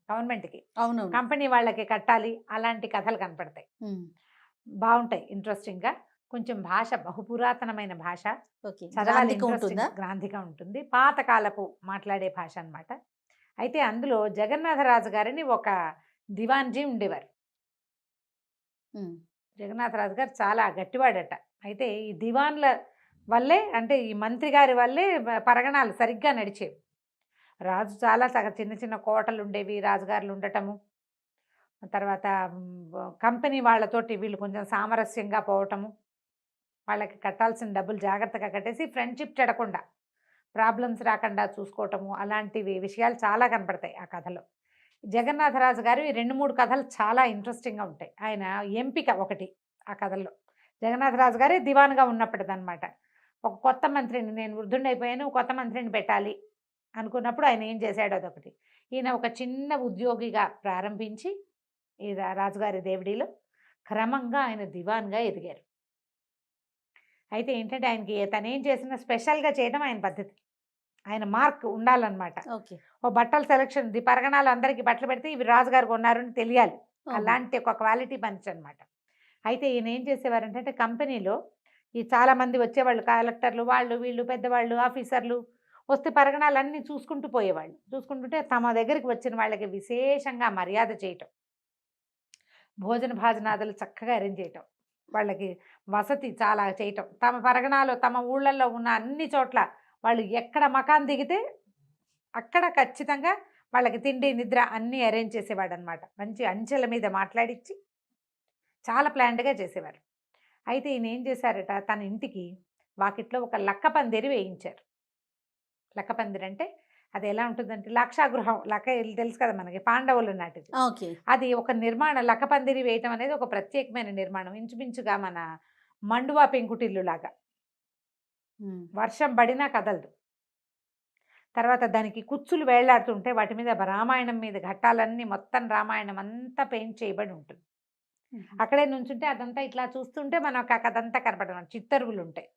గవర్నమెంట్కి, అవును, కంపెనీ వాళ్ళకి కట్టాలి. అలాంటి కథలు కనపడతాయి, బాగుంటాయి, ఇంట్రెస్టింగ్గా. కొంచెం భాష బహుపురాతనమైన భాష. ఓకే. చదవాలి, గ్రాంథికం ఇంట్రెస్టింగ్, ఉంటుందా? గ్రాంథికం ఉంటుంది. పాతకాలపు మాట్లాడే భాష అన్నమాట. అయితే అందులో జగన్నాథరాజు గారని ఒక దివాన్జీ ఉండేవారు. హ్మ్. జగన్నాథరాజు గారు చాలా గట్టివాడట. అయితే ఈ దివాన్ల వల్లే, అంటే ఈ మంత్రి గారి వల్లే పరగణాలు సరిగ్గా నడిచేవి. రాజు చాలా చిన్న చిన్న కోటలు ఉండేవి, రాజుగారులు ఉండటము. తర్వాత కంపెనీ వాళ్ళతోటి వీళ్ళు కొంచెం సామరస్యంగా పోవటము, వాళ్ళకి కట్టాల్సిన డబ్బులు జాగ్రత్తగా కట్టేసి ఫ్రెండ్షిప్ చెడకుండా, ప్రాబ్లమ్స్ రాకుండా చూసుకోవటము, అలాంటివి విషయాలు చాలా కనపడతాయి ఆ కథలో. జగన్నాథరాజు గారు ఈ 2-3 కథలు చాలా ఇంట్రెస్టింగ్గా ఉంటాయి. ఆయన ఎంపిక ఒకటి ఆ కథల్లో. జగన్నాథరాజు గారే దివాన్గా ఉన్నప్పటిదన్నమాట. ఒక కొత్త మంత్రిని, నేను వృద్ధుడిని అయిపోయాను, కొత్త మంత్రిని పెట్టాలి అనుకున్నప్పుడు ఆయన ఏం చేశాడు అదొకటి. ఈయన ఒక చిన్న ఉద్యోగిగా ప్రారంభించి ఈ రాజుగారి దేవుడిలో క్రమంగా ఆయన దివాన్గా ఎదిగారు. అయితే ఏంటంటే ఆయనకి తనేం చేసినా స్పెషల్గా చేయడం ఆయన పద్ధతి. ఆయన మార్క్ ఉండాలన్నమాట. ఓకే. ఓ బట్టల సెలక్షన్, పరగణాలు అందరికీ బట్టలు పెడితే ఇవి రాజుగారు కొన్నారు అని తెలియాలి. అలాంటి ఒక క్వాలిటీ మనిషి అనమాట. అయితే ఈయన ఏం చేసేవారంటే కంపెనీలో ఈ చాలామంది వచ్చేవాళ్ళు, కలెక్టర్లు, వాళ్ళు వీళ్ళు పెద్దవాళ్ళు, ఆఫీసర్లు వస్తే పరగణాలన్నీ చూసుకుంటూ పోయేవాళ్ళు. చూసుకుంటుంటే తమ దగ్గరికి వచ్చిన వాళ్ళకి విశేషంగా మర్యాద చేయటం, భోజన భాజనాదులు చక్కగా అరేంజ్ చేయటం, వాళ్ళకి వసతి చాలా చేయటం, తమ పరగణాలు తమ ఊళ్ళల్లో ఉన్న అన్ని చోట్ల వాళ్ళు ఎక్కడ మకాన్ దిగితే అక్కడ ఖచ్చితంగా వాళ్ళకి తిండి నిద్ర అన్నీ అరేంజ్ చేసేవాడు అనమాట. మంచి అంచెల మీద మాట్లాడించి చాలా ప్లాన్డ్గా చేసేవారు. అయితే ఈయన ఏం చేశారట, తన ఇంటికి వాకిట్లో ఒక లక్క పందిరి వేయించారు. లక్క పందిరి అంటే అది ఎలా ఉంటుందంటే లక్షాగృహం, లక్క తెలుసు కదా మనకి, పాండవులు నాటిది. ఓకే. అది ఒక నిర్మాణం. లక్క పందిరి వేయటం అనేది ఒక ప్రత్యేకమైన నిర్మాణం. ఇంచుమించుగా మన మండువా పెంకుటిల్లు లాగా, వర్షం పడినా కదలదు. తర్వాత దానికి కుచ్చులు వేళ్లాడుతుంటే వాటి మీద రామాయణం మీద ఘట్టాలన్నీ, మొత్తం రామాయణం అంతా పెయింట్ చేయబడి ఉంటుంది. అక్కడే నుంచుంటే అదంతా ఇట్లా చూస్తుంటే మనకు అదంతా కనపడదు. చిత్తరువులు ఉంటాయి.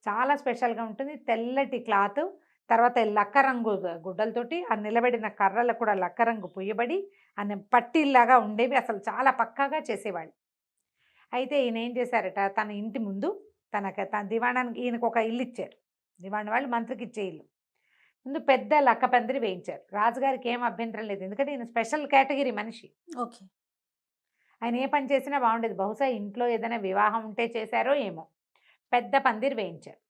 చాలా స్పెషల్గా ఉంటుంది. తెల్లటి క్లాత్, తర్వాత లక్క రంగు గుడ్డలతోటి ఆ నిలబడిన కర్రలు కూడా లక్క రంగు పుయ్యబడి అనే పట్టీల్లాగా ఉండేవి. అసలు చాలా పక్కాగా చేసేవాళ్ళు. అయితే ఈయన ఏం చేశారట, తన ఇంటి ముందు తన దివాణానికి ఈయనకు ఒక ఇల్లు ఇచ్చారు. దివాణి వాళ్ళు మంత్రికి ఇచ్చే ఇల్లు ముందు పెద్ద లక్క పందిరి వేయించారు. రాజుగారికి ఏం అభ్యంతరం లేదు, ఎందుకంటే ఈయన స్పెషల్ కేటగిరీ మనిషి. ఓకే. ఆయన ఏ పని చేసినా బాగుండేది. బహుశా ఇంట్లో ఏదైనా వివాహం ఉంటే చేశారో ఏమో. పెద్ద పందిరి వేయించారు.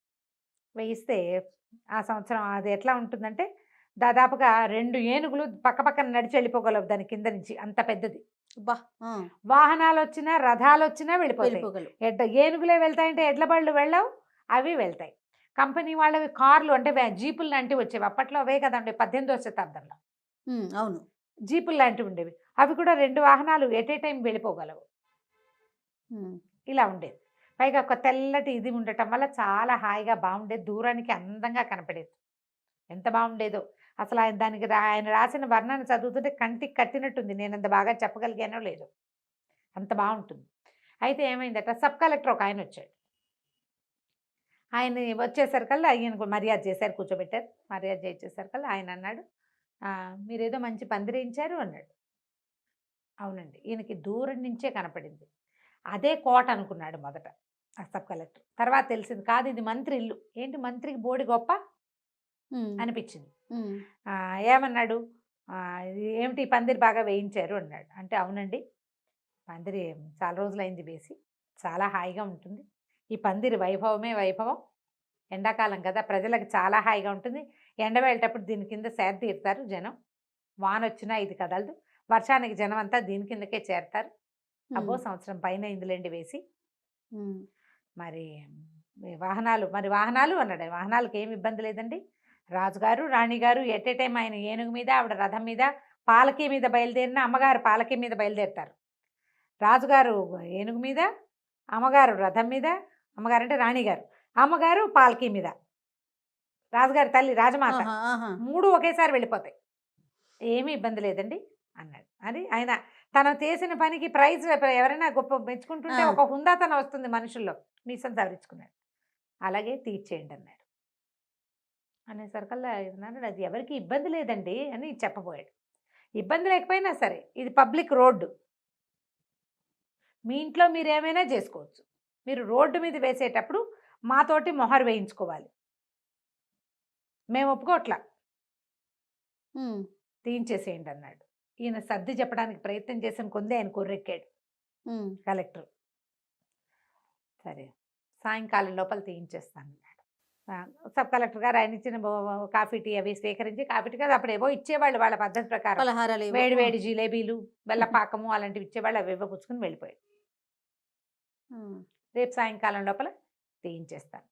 వేయిస్తే ఆ సంవత్సరం అది ఎట్లా ఉంటుందంటే దాదాపుగా 2 ఏనుగులు పక్క పక్కన నడిచి వెళ్ళిపోగలవు దాని కింద నుంచి, అంత పెద్దది. వాహనాలు వచ్చినా, రథాలు వచ్చినా వెళ్ళిపోతాయి. ఏనుగులే వెళ్తాయంటే ఎడ్ల బళ్ళు వెళ్ళవు, అవి వెళ్తాయి. కంపెనీ వాళ్ళవి కార్లు అంటే జీపులు లాంటివి వచ్చేవి. అప్పట్లో అవే కదండి 18వ శతాబ్దంలో. అవును. జీపులు లాంటివి ఉండేవి. అవి కూడా 2 వాహనాలు ఎట్ ఏ టైం వెళ్ళిపోగలవు. ఇలా ఉండేది. పైగా ఒక తెల్లటి ఇది ఉండటం వల్ల చాలా హాయిగా బాగుండేది. దూరానికి అందంగా కనపడేది. ఎంత బాగుండేదో అసలు. ఆయన రాసిన వర్ణన చదువుతుంటే కంటికి కట్టినట్టుంది. నేను అంత బాగా చెప్పగలిగానో లేదో, అంత బాగుంటుంది. అయితే ఏమైందట, సబ్ కలెక్టర్ ఒక ఆయన వచ్చాడు. ఆయన వచ్చేసరికల్లా ఆయనకు మర్యాద చేశారు, కూర్చోబెట్టారు. మర్యాద చేసేసరికల్లా ఆయన అన్నాడు, మీరేదో మంచి పందిరేయించారు అన్నాడు. అవునండి. ఈయనకి దూరం నుంచే కనపడింది. అదే కోట అనుకున్నాడు మొదట ఆ సబ్ కలెక్టర్. తర్వాత తెలిసింది కాదు, ఇది మంత్రి ఇల్లు. ఏంటి మంత్రికి బోడి గొప్ప అనిపించింది. ఏమన్నాడు, ఏమిటి పందిరి బాగా వేయించారు అన్నాడు. అంటే అవునండి, పందిరి చాలా రోజులైంది వేసి, చాలా హాయిగా ఉంటుంది. ఈ పందిరి వైభవమే వైభవం. ఎండాకాలం కదా, ప్రజలకు చాలా హాయిగా ఉంటుంది. ఎండ వెళ్ళేటప్పుడు దీని కింద సేద తీరుతారు జనం. వాన వచ్చినా ఇది కదలదు. వర్షానికి జనం అంతా దీని కిందకే చేరతారు. అబ్బో సంవత్సరం పైన ఇందులేండి వేసి. మరి వాహనాలు అన్నాడు. వాహనాలకు ఏమి ఇబ్బంది లేదండి. రాజుగారు, రాణిగారు ఎట్ ఏ టైం ఆయన ఏనుగు మీద, ఆవిడ రథం మీద, పాలకీ మీద బయలుదేరిన, అమ్మగారు పాలకీ మీద బయలుదేరుతారు. రాజుగారు ఏనుగు మీద, అమ్మగారు రథం మీద, అమ్మగారు అంటే రాణిగారు, అమ్మగారు పాలకీ మీద, రాజుగారి తల్లి రాజమాత, 3 ఒకేసారి వెళ్ళిపోతాయి. ఏమీ ఇబ్బంది లేదండి అన్నాడు. అది ఆయన తను చేసిన పనికి ప్రైజ్ ఎవరైనా గొప్ప మెచ్చుకుంటుంటే ఒక హుందాతనం వస్తుంది మనుషుల్లో. మీసం సవరించుకున్నాడు. అలాగే తీర్చేయండి అన్నాడు. అనేసరికల్లా అన్నాడు, అది ఎవరికి ఇబ్బంది లేదండి అని చెప్పబోయాడు. ఇబ్బంది లేకపోయినా సరే, ఇది పబ్లిక్ రోడ్డు, మీ ఇంట్లో మీరు ఏమైనా చేసుకోవచ్చు, మీరు రోడ్డు మీద వేసేటప్పుడు మాతోటి మొహరు వేయించుకోవాలి. మేము ఒప్పుకోవట్లా, ఉమ్, తీయించేసేయండి అన్నాడు. ఈయన సర్ది చెప్పడానికి ప్రయత్నం చేసిన కొందే ఆయన కొర్రెక్కాడు ఉమ్, కలెక్టర్. సరే సాయంకాలం లోపల తీయించేస్తానన్నాడు. సబ్ కలెక్టర్ గారు ఆయన ఇచ్చిన కాఫీ టీ అవి స్వీకరించి, కాఫీ టీ కాదు అప్పుడు ఏవో ఇచ్చేవాళ్ళు వాళ్ళ పద్ధతి ప్రకారం, పలహారాలు ఏవో. వేడి వేడి జిలేబీలు బెల్లపాకము అలాంటివి ఇచ్చేవాళ్ళు, అవి ఏవో పుచ్చుకుని వెళ్ళిపోయాడు. ఉమ్, రేపు సాయంకాలం లోపల తీయించేస్తాను.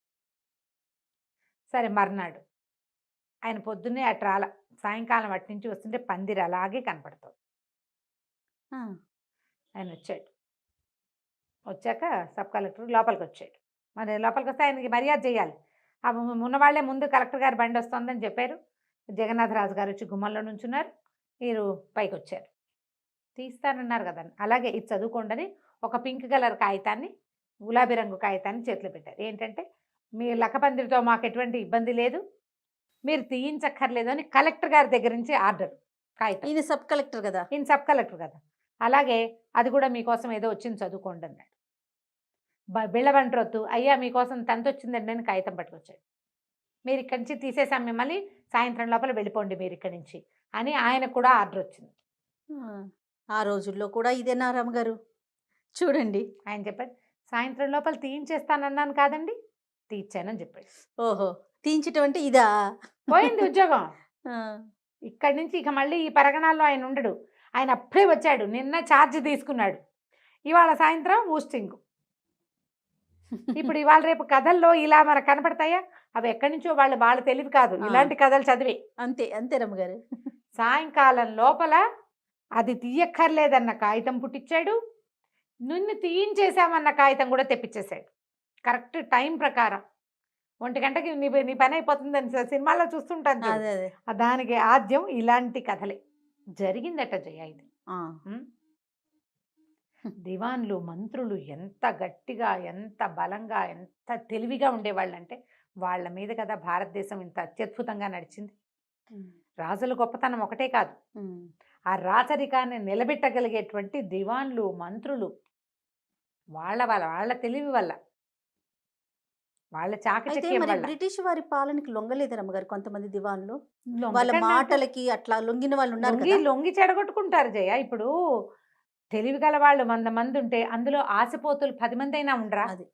సరే మర్నాడు ఆయన పొద్దున్నే అటు రాల, సాయంకాలం అటు నుంచి వస్తుంటే పందిరి అలాగే కనపడుతుంది. ఆ, ఆయన వచ్చాడు. వచ్చాక సబ్ కలెక్టర్ లోపలికి వచ్చాడు. మరి లోపలికి వస్తే ఆయనకి మర్యాద చేయాలి. ఉన్నవాళ్లే ముందు కలెక్టర్ గారి బండి వస్తుందని చెప్పారు. జగన్నాథరాజు గారు వచ్చి గుమ్మంలో నుంచున్నారు. మీరు పైకి వచ్చారు. తీస్తానన్నారు కదా, అలాగే ఇది చదువుకోండి. ఒక పింక్ కలర్ కాగితాన్ని, గులాబీ రంగు కాగితాన్ని చేతిలో పెట్టారు. ఏంటంటే మీ లక్కపందిరితో మాకు ఎటువంటి ఇబ్బంది లేదు, మీరు తీయించక్కర్లేదు అని కలెక్టర్ గారి దగ్గర నుంచి ఆర్డర్. కాగితం. ఈయన సబ్ కలెక్టర్ కదా. ఈయన సబ్ కలెక్టర్ కదా, అలాగే అది కూడా మీకోసం ఏదో వచ్చింది చదువుకోండి అన్నాడు. బిళ్ళబంట్రొద్దు, అయ్యా మీకోసం తంత వచ్చిందండి అని కాగితం పట్టుకొచ్చాడు. మీరు ఇక్కడి నుంచి తీసేసాం మిమ్మల్ని, సాయంత్రం లోపల వెళ్ళిపోండి మీరు ఇక్కడి నుంచి అని ఆయనకు కూడా ఆర్డర్ వచ్చింది. ఆ రోజుల్లో కూడా ఇదేనా రామగారు? చూడండి. ఆయన చెప్పాడు, సాయంత్రం లోపల తీయించేస్తానన్నాను కాదండి, తీయించానని చెప్పాడు. ఓహో, తీయించటం అంటే ఇదా? పోయింది ఉద్యోగం. ఆ, ఇక్కడి నుంచి ఇక మళ్ళీ ఈ పరగణాల్లో ఆయన ఉండడు. ఆయన అప్పుడే వచ్చాడు, నిన్న ఛార్జ్ తీసుకున్నాడు, ఇవాళ సాయంత్రం ఊస్టింగ్. ఇప్పుడు ఇవాళ రేపు కథల్లో ఇలా మనకు కనపడతాయా? అవి ఎక్కడి నుంచో వాళ్ళ తెలివి కాదు, ఇలాంటి కథలు చదివి. అంతే అంతే రమ్మగారు. సాయంకాలం లోపల అది తీయక్కర్లేదన్న కాగితం పుట్టించాడు, నిన్ను తీయించేసామన్న కాగితం కూడా తెప్పించేశాడు. కరెక్ట్ టైం ప్రకారం 1 గంటకి నీ పని అయిపోతుందని సినిమాలో చూస్తుంటాను. అదే అదే. దానికి ఆద్యం ఇలాంటి కథలే జరిగిందట జయ. ఇది దివాన్లు మంత్రులు ఎంత గట్టిగా, ఎంత బలంగా, ఎంత తెలివిగా ఉండేవాళ్ళంటే వాళ్ళ మీద కదా భారతదేశం ఇంత అత్యద్భుతంగా నడిచింది. రాజుల గొప్పతనం ఒకటే కాదు, ఆ రాచరికాన్ని నిలబెట్టగలిగేటువంటి దివాన్లు మంత్రులు వాళ్ళ తెలివి వల్ల, వాళ్ళ చాకచక్యం వల్ల. బ్రిటిష్ వారి పాలనకి లొంగలేదు రమ్మగారు కొంతమంది దివాన్లు. వాళ్ళ మాటలకి అట్లా లొంగిన వాళ్ళు ఉన్నారు. లొంగి చెడగొట్టుకుంటారు జయ. ఇప్పుడు తెలివి గల వాళ్ళు 100 మంది ఉంటే అందులో ఆశపోతులు 10 మంది అయినా ఉండరా? అది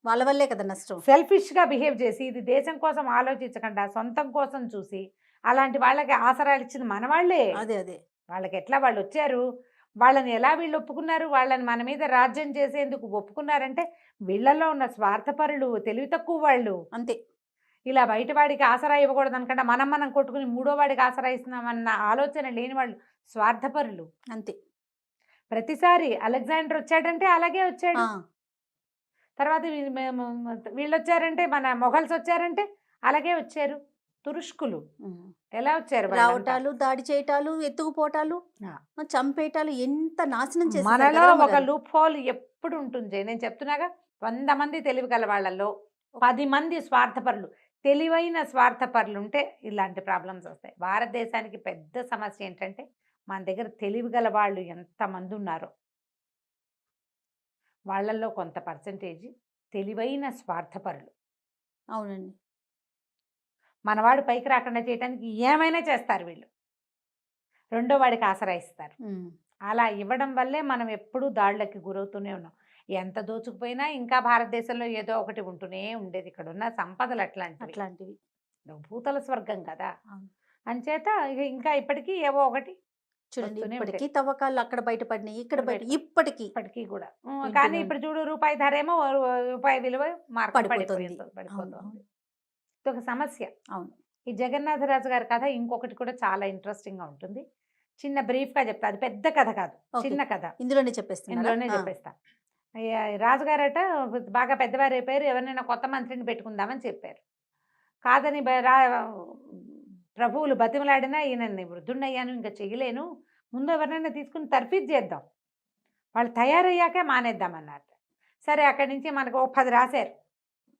వాళ్ళ వల్లే కదా నష్టం. సెల్ఫిష్ గా బిహేవ్ చేసి, ఇది దేశం కోసం ఆలోచించకుండా సొంతం కోసం చూసి అలాంటి వాళ్ళకి ఆసరాలు ఇచ్చింది మన వాళ్ళే. అదే అదే. వాళ్ళకి ఎట్లా వాళ్ళు వచ్చారు, వాళ్ళని ఎలా వీళ్ళు ఒప్పుకున్నారు, వాళ్ళని మన మీద రాజ్యం చేసేందుకు ఒప్పుకున్నారంటే వీళ్ళల్లో ఉన్న స్వార్థపరులు, తెలివి తక్కువ వాళ్ళు. అంతే. ఇలా బయట వాడికి ఆసరా ఇవ్వకూడదు అనుకుంటే మనం కొట్టుకుని 3వ వాడికి ఆసరా ఇస్తున్నామన్న ఆలోచన లేని వాళ్ళు స్వార్థపరులు. అంతే. ప్రతిసారి అలెగ్జాండర్ వచ్చాడంటే అలాగే వచ్చాడు. తర్వాత వీళ్ళు వచ్చారంటే, మన మొఘల్స్ వచ్చారంటే అలాగే వచ్చారు. తురుష్కులు ఎలా వచ్చారు? రావటాలు, దాడి చేయటాలు, ఎత్తుకుపోటాలు, చంపేటాలు, ఎంత నాశనం చేశారు. మనలో ఒక లూప్ హోల్ ఎప్పుడు ఉంటుంది. నేను చెప్తున్నాగా, 100 మంది తెలివి గల వాళ్ళల్లో 10 మంది స్వార్థపరులు, తెలివైన స్వార్థపరులు ఉంటే ఇలాంటి ప్రాబ్లమ్స్ వస్తాయి. భారతదేశానికి పెద్ద సమస్య ఏంటంటే మన దగ్గర తెలివి గల వాళ్ళు ఎంతమంది ఉన్నారో వాళ్ళల్లో కొంత పర్సంటేజ్ తెలివైన స్వార్థపరులు. అవునండి. మనవాడు పైకి రాకుండా చేయడానికి ఏమైనా చేస్తారు వీళ్ళు. 2వ వాడికి ఆసరా ఇస్తారు. అలా ఇవ్వడం వల్లే మనం ఎప్పుడూ దాడులకి గురవుతూనే ఉన్నాం. ఎంత దోచుకుపోయినా ఇంకా భారతదేశంలో ఏదో ఒకటి ఉంటూనే ఉండేది. ఇక్కడ ఉన్న సంపదలు అట్లాంటివి. భూతల స్వర్గం కదా. అంచేత ఇంకా ఇప్పటికీ ఏవో ఒకటి చూడండి. ఇప్పటికీ తవ్వకాలు అక్కడ బయటపడినాయి, ఇక్కడ బయట ఇప్పటికీ కూడా. కానీ ఇప్పుడు చూడు, రూపాయి ధర ఏమో రూపాయి విలువ పడిపోతుంది. ఇది ఒక సమస్య. అవును. ఈ జగన్నాథరాజు గారి కథ ఇంకొకటి కూడా చాలా ఇంట్రెస్టింగ్ గా ఉంటుంది. చిన్న బ్రీఫ్ గా చెప్తా, అది పెద్ద కథ కాదు, చిన్న కథ. ఇందులోనే చెప్పేస్తా. రాజుగారట బాగా పెద్దవారు అయిపోయారు, ఎవరినైనా కొత్త మంత్రిని పెట్టుకుందామని చెప్పారు. కాదని ప్రభువులు బతిమలాడినా, ఈయనని వృద్ధుండయ్యాను, ఇంకా చెయ్యలేను, ముందు ఎవరినైనా తీసుకుని తర్ఫీదు చేద్దాం, వాళ్ళు తయారయ్యాకే మానేద్దామన్నారు. సరే, అక్కడి నుంచి మనకు 10 రాశారు.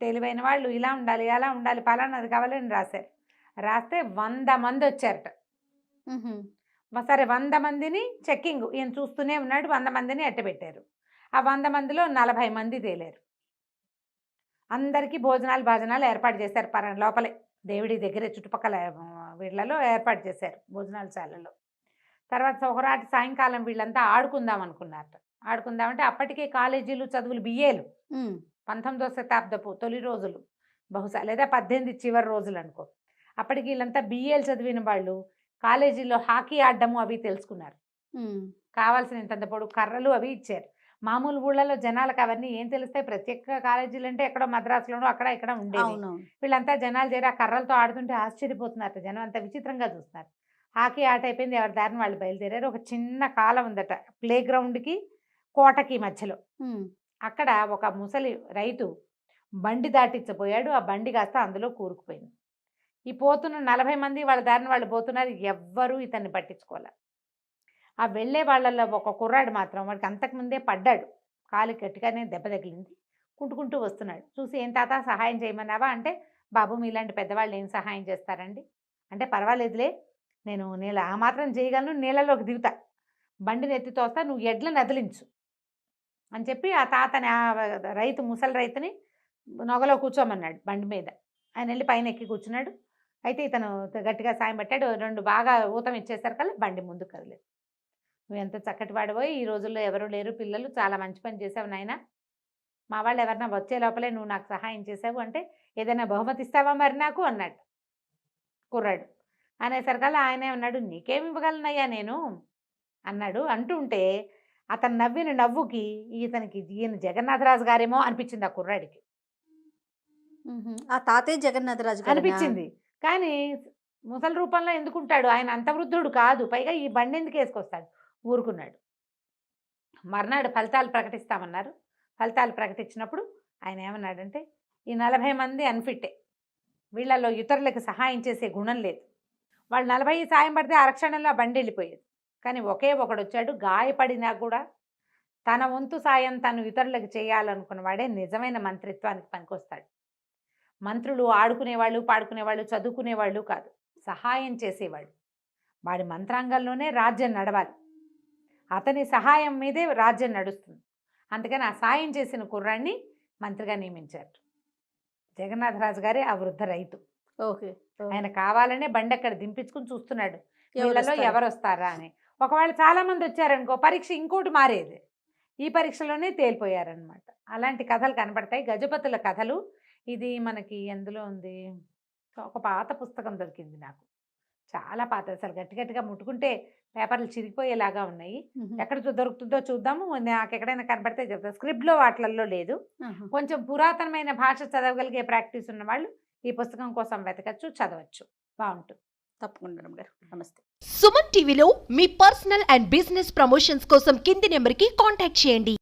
తెలివైన వాళ్ళు ఇలా ఉండాలి, అలా ఉండాలి, పలానాది కావాలని రాశారు. రాస్తే 100 మంది వచ్చారట. సరే, 100 మందిని చెక్కింగ్ ఈయన చూస్తూనే ఉన్నాడు. 100 మందిని అట్టబెట్టారు. ఆ 100 మందిలో 40 మంది తేలారు. అందరికీ భోజనాలు ఏర్పాటు చేశారు లోపలే దేవుడి దగ్గరే చుట్టుపక్కల వీళ్ళలో ఏర్పాటు చేశారు భోజనాలశాలలో. తర్వాత ఒకరాటి సాయంకాలం వీళ్ళంతా ఆడుకుందాం అనుకున్నారట. ఆడుకుందామంటే అప్పటికే కాలేజీలు చదువులు బిఏలు 19వ శతాబ్దపు తొలి రోజులు బహుశా, లేదా 18 చివరి రోజులు అనుకో. అప్పటికి వీళ్ళంతా బిఏలు చదివిన వాళ్ళు కాలేజీలో హాకీ ఆడడము అవి తెలుసుకున్నారు. కావాల్సినంత పొడుగు కర్రలు అవి ఇచ్చారు. మామూలు ఊళ్ళలో జనాలకు అవన్నీ ఏం తెలుస్తాయి? ప్రత్యేక కాలేజీలు అంటే ఎక్కడో మద్రాసులోనో అక్కడ ఇక్కడ ఉండేవి. వీళ్ళంతా జనాలు చేరి ఆ కర్రలతో ఆడుతుంటే ఆశ్చర్యపోతున్నారు. జనం అంతా విచిత్రంగా చూస్తున్నారు. హాకీ ఆట అయిపోయింది, ఎవరి దారిని వాళ్ళు బయలుదేరారు. ఒక చిన్న కాలం ఉందట ప్లే గ్రౌండ్కి కోటకి మధ్యలో. అక్కడ ఒక ముసలి రైతు బండి దాటించబోయాడు. ఆ బండి కాస్త అందులో కూరుకుపోయింది. ఈ పోతున్న 40 మంది వాళ్ళ దారిని వాళ్ళు పోతున్నారు. ఎవ్వరూ ఇతన్ని పట్టించుకోవాలి. ఆ వెళ్ళే వాళ్ళల్లో ఒక కుర్రాడు మాత్రం వాడికి అంతకుముందే పడ్డాడు, కాలు గట్టిగానే దెబ్బ తగిలింది, కుంటుకుంటూ వస్తున్నాడు. చూసి ఏం తాత సహాయం చేయమన్నావా అంటే, బాబు మీలాంటి పెద్దవాళ్ళు ఏం సహాయం చేస్తారండి అంటే, పర్వాలేదులే నేను ఆ మాత్రం చేయగలను, నీళ్ళలోకి దిగుతా, బండిని ఎత్తి తోస్తా, నువ్వు ఎడ్లను నదిలించు అని చెప్పి ఆ తాతని ముసలి రైతుని నొగలో కూర్చోమన్నాడు బండి మీద. ఆయన వెళ్ళి పైన ఎక్కి కూర్చున్నాడు. అయితే ఇతను గట్టిగా సాయం పట్టాడు. 2 బాగా ఊతం ఇచ్చేసరికల్లా బండి ముందుకు కదలేదు. నువ్వు ఎంత చక్కటి వాడిపోయి, ఈ రోజుల్లో ఎవరు లేరు పిల్లలు, చాలా మంచి పని చేసావు నాయన, మా వాళ్ళు ఎవరన్నా వచ్చే లోపలే నువ్వు నాకు సహాయం చేసావు అంటే ఏదైనా బహుమతి ఇస్తావా మరి నాకు అన్నాడు కుర్రాడు. అనేసరికల్లా ఆయనే ఉన్నాడు, నీకేమి ఇవ్వగలనయ్యా నేను అన్నాడు. అంటుంటే అతను నవ్విన నవ్వుకి ఈయన జగన్నాథరాజు గారేమో అనిపించింది ఆ కుర్రాడికి. ఆ తాతయ్య జగన్నాథరాజు అనిపించింది. కానీ ముసలి రూపంలో ఎందుకుంటాడు? ఆయన అంత వృద్ధుడు కాదు. పైగా ఈ బండి ఎందుకు వేసుకొస్తాడు? ఊరుకున్నాడు. మర్నాడు ఫలితాలు ప్రకటిస్తామన్నారు. ఫలితాలు ప్రకటించినప్పుడు ఆయన ఏమన్నాడంటే, ఈ 40 మంది అన్ఫిట్టే, వీళ్ళల్లో ఇతరులకు సహాయం చేసే గుణం లేదు. వాళ్ళు 40 సాయం పడితే అరక్షణంలో బండి వెళ్ళిపోయేది. కానీ ఒకే ఒకడు వచ్చాడు, గాయపడినా కూడా తన వంతు సాయం తను ఇతరులకు చేయాలనుకున్నవాడే నిజమైన మంత్రిత్వానికి పనికొస్తాడు. మంత్రులు ఆడుకునేవాళ్ళు, పాడుకునేవాళ్ళు, చదువుకునేవాళ్ళు కాదు, సహాయం చేసేవాళ్ళు. వాడి మంత్రాంగంలోనే రాజ్యం నడవాలి. అతని సహాయం మీదే రాజ్యం నడుస్తుంది. అందుకని ఆ సాయం చేసిన కుర్రాన్ని మంత్రిగా నియమించారు. జగన్నాథరాజు గారే ఆ వృద్ధ రైతు. ఓకే. ఆయన కావాలనే బండి అక్కడ దింపించుకుని చూస్తున్నాడు, వీళ్ళలో ఎవరు వస్తారా అని. ఒకవేళ చాలా మంది వచ్చారనుకో, పరీక్ష ఇంకోటి మారేది. ఈ పరీక్షలోనే తేలిపోయారనమాట. అలాంటి కథలు కనపడతాయి, గజపతుల కథలు. ఇది మనకి ఎందులో ఉంది, ఒక పాత పుస్తకం దొరికింది నాకు, చాలా పాత, అసలు గట్టిగా ముట్టుకుంటే పేపర్లు చిరిగిపోయేలాగా ఉన్నాయి. ఎక్కడ దొరుకుతుందో చూద్దాము, నాకు ఎక్కడైనా కనపడితే చెప్తా. స్క్రిప్ట్లో వాటిల్లో లేదు. కొంచెం పురాతనమైన భాష చదవగలిగే ప్రాక్టీస్ ఉన్న వాళ్ళు ఈ పుస్తకం కోసం వెతకచ్చు, చదవచ్చు, బాగుంటుంది. తప్పకుండా గారు. నమస్తే. సుమన్ టీవీలో మీ పర్సనల్ అండ్ బిజినెస్ ప్రమోషన్స్ కోసం కింది నెంబర్కి కాంటాక్ట్ చేయండి.